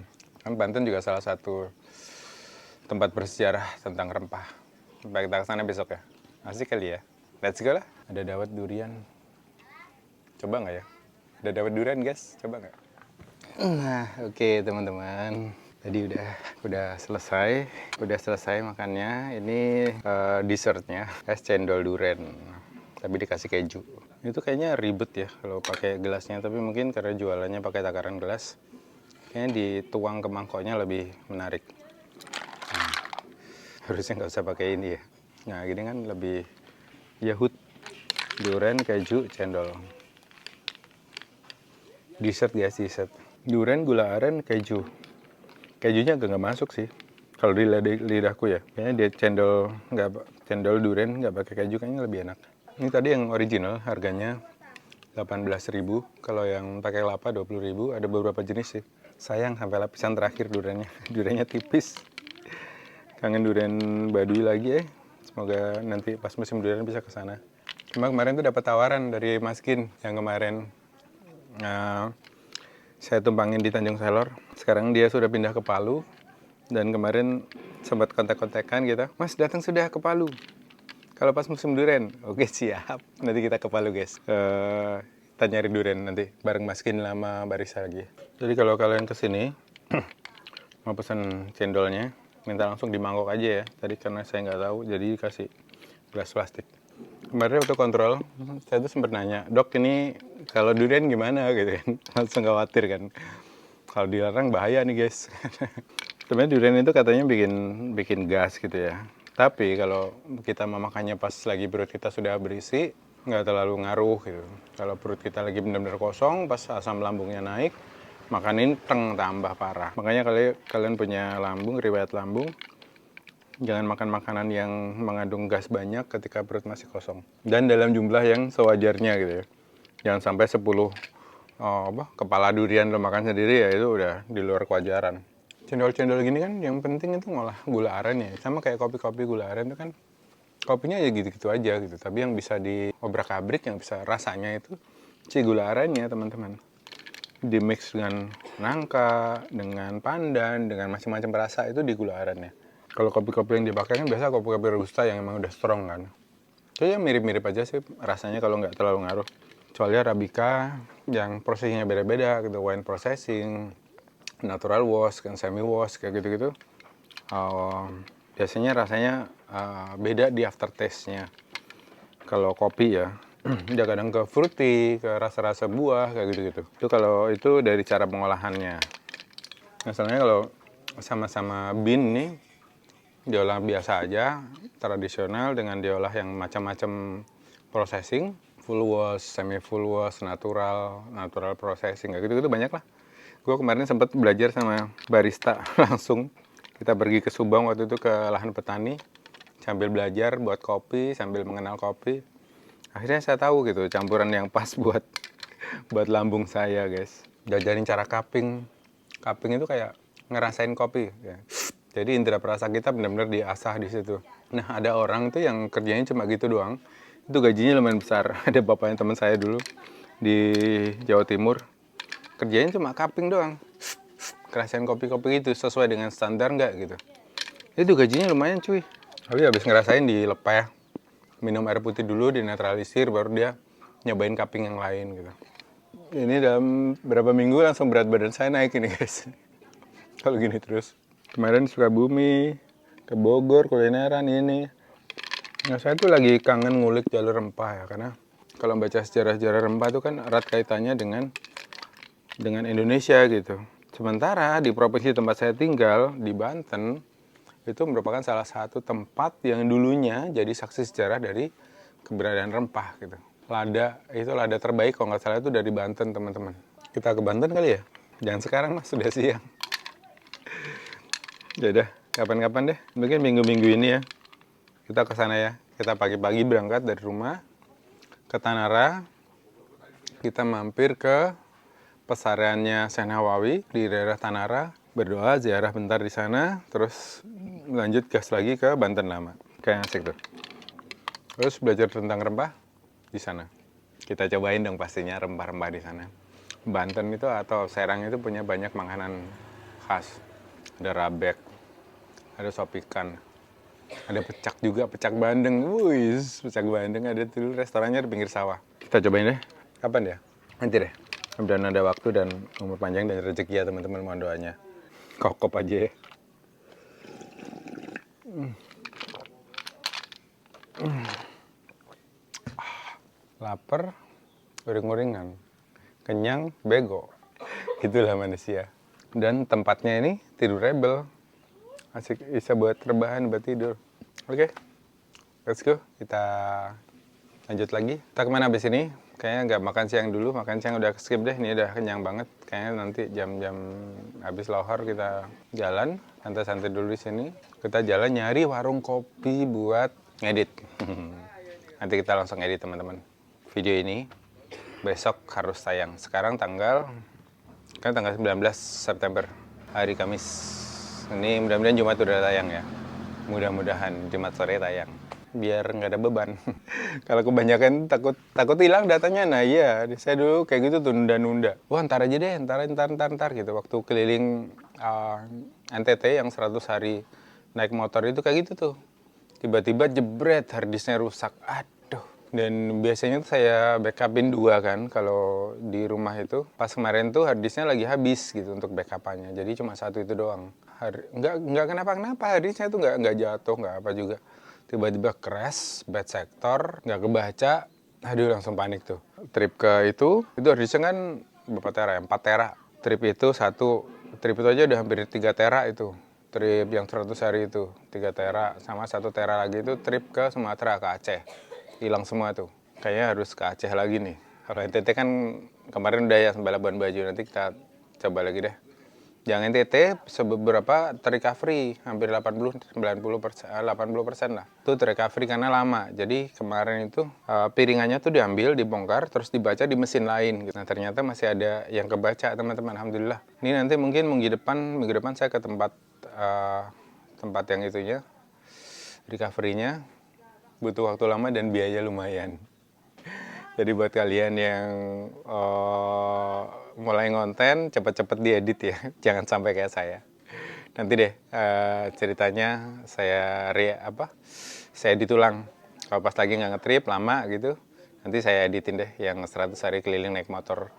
Kan Banten juga salah satu tempat bersejarah tentang rempah. Baik kita kesana besok ya. Asik kali ya. Let's go lah. Ada dawet durian. Coba nggak ya? Ada dawet durian guys, coba nggak? Nah oke teman-teman. Tadi udah selesai makannya. Ini dessertnya es cendol duren, tapi dikasih keju. Itu kayaknya ribet ya kalau pakai gelasnya, tapi mungkin karena jualannya pakai takaran gelas, kayaknya dituang ke mangkoknya lebih menarik. Harusnya nggak usah pakai ini ya. Nah gini kan lebih yahut. Duren, keju, cendol. Dessert guys, dessert. Duren, gula aren, keju. Kejunya agak nggak masuk sih. Kalau di lidahku ya. Kayaknya dia cendol duren nggak pakai keju kayaknya lebih enak. Ini tadi yang original harganya 18.000. Kalau yang pakai kelapa 20.000. Ada beberapa jenis sih. Sayang sampai lapisan terakhir durennya. Durennya tipis. Kangen durian Baduy lagi ya. Semoga nanti pas musim durian bisa ke sana. Cuma kemarin tuh dapat tawaran dari Mas Kin yang kemarin saya tumpangin di Tanjung Selor. Sekarang dia sudah pindah ke Palu. Dan kemarin sempat kontak-kontakan gitu. Mas datang sudah ke Palu. Kalau pas musim durian. Oke siap. Nanti kita ke Palu guys. Kita nyari durian nanti. Bareng Mas Kin lama Barisa lagi. Jadi kalau kalian kesini mau pesan cendolnya, minta langsung di mangkok aja ya. Tadi karena saya nggak tahu, jadi dikasih gelas plastik. Kemarin waktu kontrol, saya tuh sempat nanya, dok ini kalau durian gimana gitu kan. Langsung khawatir kan. Kalau dilarang bahaya nih guys. Sebenarnya durian itu katanya bikin gas gitu ya. Tapi kalau kita memakannya pas lagi perut kita sudah berisi, nggak terlalu ngaruh gitu. Kalau perut kita lagi benar-benar kosong, pas asam lambungnya naik, makanin tambah parah. Makanya kalian punya lambung, riwayat lambung, jangan makan makanan yang mengandung gas banyak ketika perut masih kosong. Dan dalam jumlah yang sewajarnya gitu ya. Jangan sampai 10 kepala durian lo makan sendiri ya, itu udah di luar kewajaran. Cendol-cendol gini kan yang penting itu ngolah gula aren ya. Sama kayak kopi-kopi gula aren itu kan kopinya ya gitu-gitu aja gitu. Tapi yang bisa diobrak-abrik, yang bisa rasanya itu si gula arennya teman-teman. Di mix dengan nangka, dengan pandan, dengan macam-macam rasa itu di gula arennya. Kalau kopi-kopi yang dipakai kan biasa kopi-kopi robusta yang emang udah strong kan. Itu ya mirip-mirip aja sih rasanya kalau nggak terlalu ngaruh. Kecuali Arabica yang prosesnya beda-beda gitu, wine processing, natural wash, kan semi wash kayak gitu-gitu. Biasanya rasanya beda di aftertaste-nya. Kalau kopi ya, dia kadang ke fruity, ke rasa-rasa buah kayak gitu-gitu. Itu kalau itu dari cara pengolahannya. Misalnya kalau sama-sama bean nih diolah biasa aja, tradisional dengan diolah yang macam-macam processing, full wash, semi full wash, natural processing kayak gitu-gitu banyak lah. Gue kemarin sempat belajar sama barista langsung. Kita pergi ke Subang waktu itu ke lahan petani sambil belajar buat kopi, sambil mengenal kopi. Akhirnya saya tahu gitu campuran yang pas buat lambung saya, guys. Diajarin cara cupping. Cupping itu kayak ngerasain kopi ya. Jadi indera perasa kita benar-benar diasah di situ. Nah, ada orang tuh yang kerjanya cuma gitu doang. Itu gajinya lumayan besar. Ada bapaknya teman saya dulu di Jawa Timur. Kerjanya cuma cupping doang. Ngerasain kopi-kopi itu sesuai dengan standar nggak gitu. Itu gajinya lumayan cuy. Tapi habis ngerasain dilepeh. Minum air putih dulu, dinetralisir, baru dia nyobain cupping yang lain gitu. Ini dalam berapa minggu langsung berat badan saya naik ini guys. Kalau gini terus. Kemarin Sukabumi, ke Bogor, kulineran ini. Nah, saya tuh lagi kangen ngulik jalur rempah ya, karena kalau baca sejarah-sejarah rempah itu kan erat kaitannya dengan Indonesia gitu. Sementara di provinsi tempat saya tinggal, di Banten, itu merupakan salah satu tempat yang dulunya jadi saksi sejarah dari keberadaan rempah gitu. Lada, itu lada terbaik kalau nggak salah itu dari Banten teman-teman. Kita ke Banten kali ya? Jangan sekarang mas, sudah siang. Ya udah, kapan-kapan deh. Mungkin minggu-minggu ini ya. Kita ke sana ya. Kita pagi-pagi berangkat dari rumah ke Tanara. Kita mampir ke pesariannya Syekh Nawawi di daerah Tanara. Berdoa, ziarah bentar di sana. Terus lanjut gas lagi ke Banten Lama. Kayak asik tuh. Terus belajar tentang rempah di sana. Kita cobain dong pastinya rempah-rempah di sana. Banten itu atau Serang itu punya banyak makanan khas. Ada rabek, ada sop ikan, ada pecak juga, pecak bandeng. Wih, pecak bandeng ada dulu restorannya di pinggir sawah. Kita cobain deh. Kapan ya? Nanti deh. Mudah-mudahan ada waktu dan umur panjang dan rezeki ya teman-teman, mohon doanya. Kokop aja ya. Lapar, uring-uringan, kenyang, bego. Itulah manusia. Dan tempatnya ini tidurable. Asik, bisa buat rebahan, buat tidur. Oke, let's go. Kita lanjut lagi. Kita kemana habis ini? Kayaknya nggak makan siang dulu. Makan siang udah skip deh. Ini udah kenyang banget. Kayaknya nanti jam-jam habis lohor kita jalan. Santai-santai dulu di sini. Kita jalan nyari warung kopi buat ngedit. Nanti kita langsung edit teman-teman. Video ini besok harus tayang. Sekarang tanggal 19 September. Hari Kamis. Ini mudah-mudahan Jumat udah tayang ya. Mudah-mudahan Jumat sore tayang. Biar nggak ada beban. Kalau kebanyakan takut hilang datanya. Nah iya, saya dulu kayak gitu tuh nunda-nunda. Wah ntar aja deh, ntar gitu. Waktu keliling NTT yang 100 hari naik motor itu kayak gitu tuh. Tiba-tiba jebret, harddisknya rusak. Aduh. Dan biasanya tuh saya backupin 2 kan kalau di rumah itu. Pas kemarin tuh harddisknya lagi habis gitu untuk backupannya. Jadi cuma 1 itu doang. Nggak kenapa-kenapa, harddisknya tuh nggak jatuh, nggak apa juga. Tiba-tiba crash, bad sector, nggak kebaca. Aduh langsung panik tuh. Trip ke itu harddisknya kan berapa tera ya? 4 tera. Trip itu trip itu aja udah hampir 3 tera itu. Trip yang 100 hari itu 3 tera sama 1 tera lagi itu trip ke Sumatera, ke Aceh. Hilang semua tuh. Kayaknya harus ke Aceh lagi nih. Kalau NTT kan kemarin udah ya Labuan Bajo, nanti kita coba lagi deh. Yang NTT beberapa terrecovery hampir 80-90%, 80% lah. Itu terrecovery karena lama. Jadi kemarin itu piringannya tuh diambil, dibongkar, terus dibaca di mesin lain. Nah ternyata masih ada yang kebaca teman-teman, alhamdulillah. Ini nanti mungkin minggu depan saya ke tempat yang itunya, recovery-nya. Butuh waktu lama dan biaya lumayan. Jadi buat kalian yang mulai ngonten, cepet-cepet diedit ya, jangan sampai kayak saya. Nanti deh ceritanya saya edit ulang. Kalau pas lagi nggak ngetrip lama gitu, nanti saya editin deh yang 100 hari keliling naik motor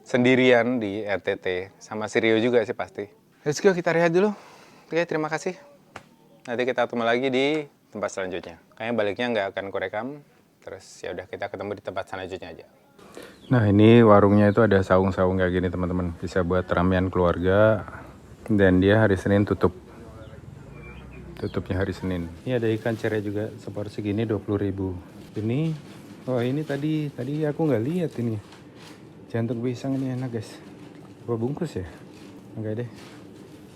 sendirian di NTT, sama si Rio juga sih pasti. Let's go, kita rehat dulu. Oke, terima kasih. Nanti kita ketemu lagi di tempat selanjutnya. Kayaknya baliknya nggak akan kurekam. Terus ya udah kita ketemu di tempat selanjutnya aja. Nah ini warungnya itu ada saung-saung kayak gini teman-teman. Bisa buat ramean keluarga. Dan dia hari Senin tutup. Tutupnya hari Senin. Ini ada ikan cere juga seporsi gini 20.000. Ini, oh ini tadi aku nggak lihat ini. Jantung pisang ini enak guys. Apa bungkus ya? Enggak deh.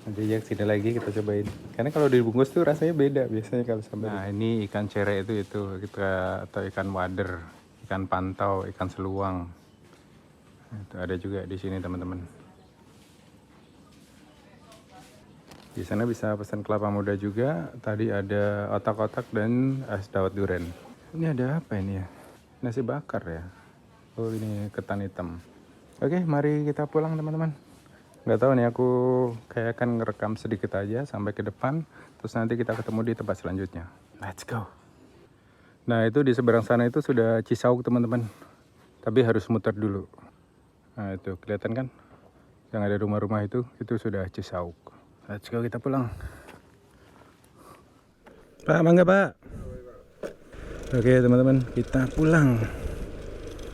Nanti aja sini lagi kita cobain. Karena kalau dibungkus tuh rasanya beda biasanya kalau sambal. Nah ini ikan cere itu kita atau ikan wader, ikan pantau, ikan seluang. Itu ada juga di sini teman-teman. Di sana bisa pesan kelapa muda juga. Tadi ada otak-otak dan es dawet durian. Ini ada apa ini ya? Nasi bakar ya. Oh ini ketan hitam. Oke, mari kita pulang teman-teman. Nggak tahu nih, aku kayak akan ngerekam sedikit aja sampai ke depan, terus nanti kita ketemu di tempat selanjutnya. Let's go. Nah itu di seberang sana itu sudah Cisauk teman-teman, tapi harus muter dulu. Nah itu kelihatan kan, yang ada rumah-rumah itu sudah Cisauk. Let's go, kita pulang. Pak, mangga Pak. Oke teman-teman, kita pulang.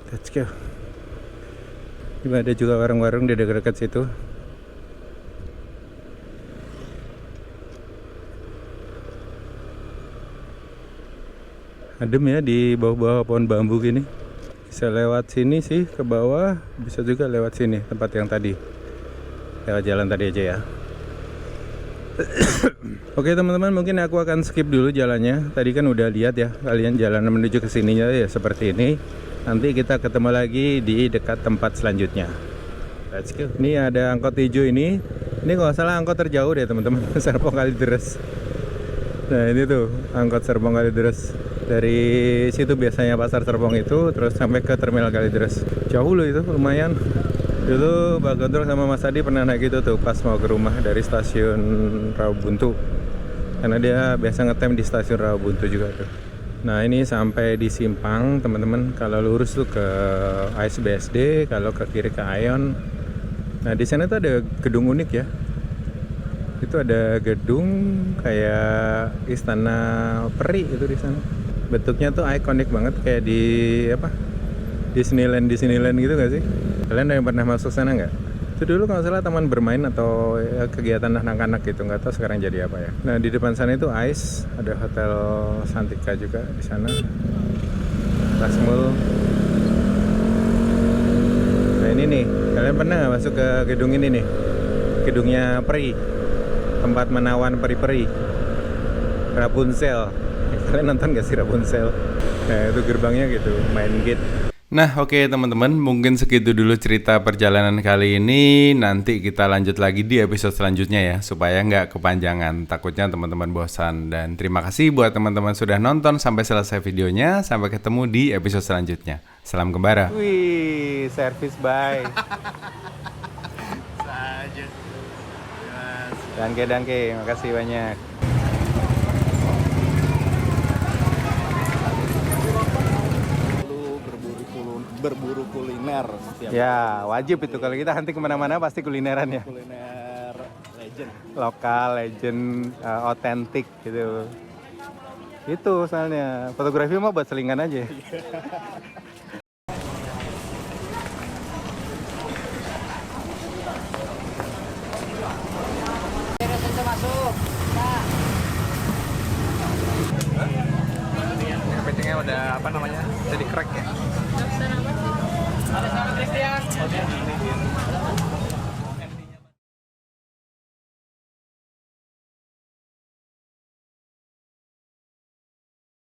Let's go. Ada juga warung-warung di dekat-dekat situ. Adem ya di bawah-bawah pohon bambu gini. Bisa lewat sini sih ke bawah, bisa juga lewat sini tempat yang tadi. Lewat jalan tadi aja ya. Oke teman-teman, mungkin aku akan skip dulu jalannya. Tadi kan udah lihat ya, kalian jalan menuju ke sininya ya seperti ini. Nanti kita ketemu lagi di dekat tempat selanjutnya. Let's go. Ini ada angkot hijau ini. Ini kalau salah angkot terjauh deh teman-teman, Serpong Kalideres. Nah ini tuh angkot Serpong Kalideres. Dari situ biasanya pasar Serpong itu terus sampai ke terminal Kalideres. Jauh loh itu, lumayan. Dulu Pak Gondrong sama Mas Adi pernah naik itu tuh pas mau ke rumah dari stasiun Rawabuntu. Karena dia biasa ngetem di stasiun Rawabuntu juga tuh. Nah ini sampai di Simpang teman-teman. Kalau lurus tuh ke ASBSD, kalau ke kiri ke Aeon. Nah di sana tuh ada gedung unik ya. Itu ada gedung kayak istana peri itu di sana. Bentuknya tuh ikonik banget kayak di apa? Disneyland gitu gak sih? Kalian ada yang pernah masuk sana nggak? Itu dulu kalau salah taman bermain atau ya, kegiatan anak-anak gitu, nggak tahu sekarang jadi apa ya. Nah di depan sana itu ICE, ada Hotel Santika juga di sana. Rasmul. Nah ini nih, kalian pernah nggak masuk ke gedung ini nih? Gedungnya peri, tempat menawan peri-peri. Rapunzel. Kalian nonton gak sih Rapunzel? Nah itu gerbangnya gitu, main gate. Nah oke teman-teman, mungkin segitu dulu cerita perjalanan kali ini. Nanti kita lanjut lagi di episode selanjutnya ya, supaya nggak kepanjangan. Takutnya teman-teman bosan. Dan terima kasih buat teman-teman sudah nonton sampai selesai videonya. Sampai ketemu di episode selanjutnya. Salam Kembara. Wih, service by saja. Danke, makasih banyak. Berburu kuliner setiap ya wajib itu kalau kita nanti kemana-mana pasti kulineran ya, kuliner legend, lokal legend, otentik gitu. Itu soalnya fotografi mah buat selingan aja. Kepitingnya udah apa namanya, jadi crack ya.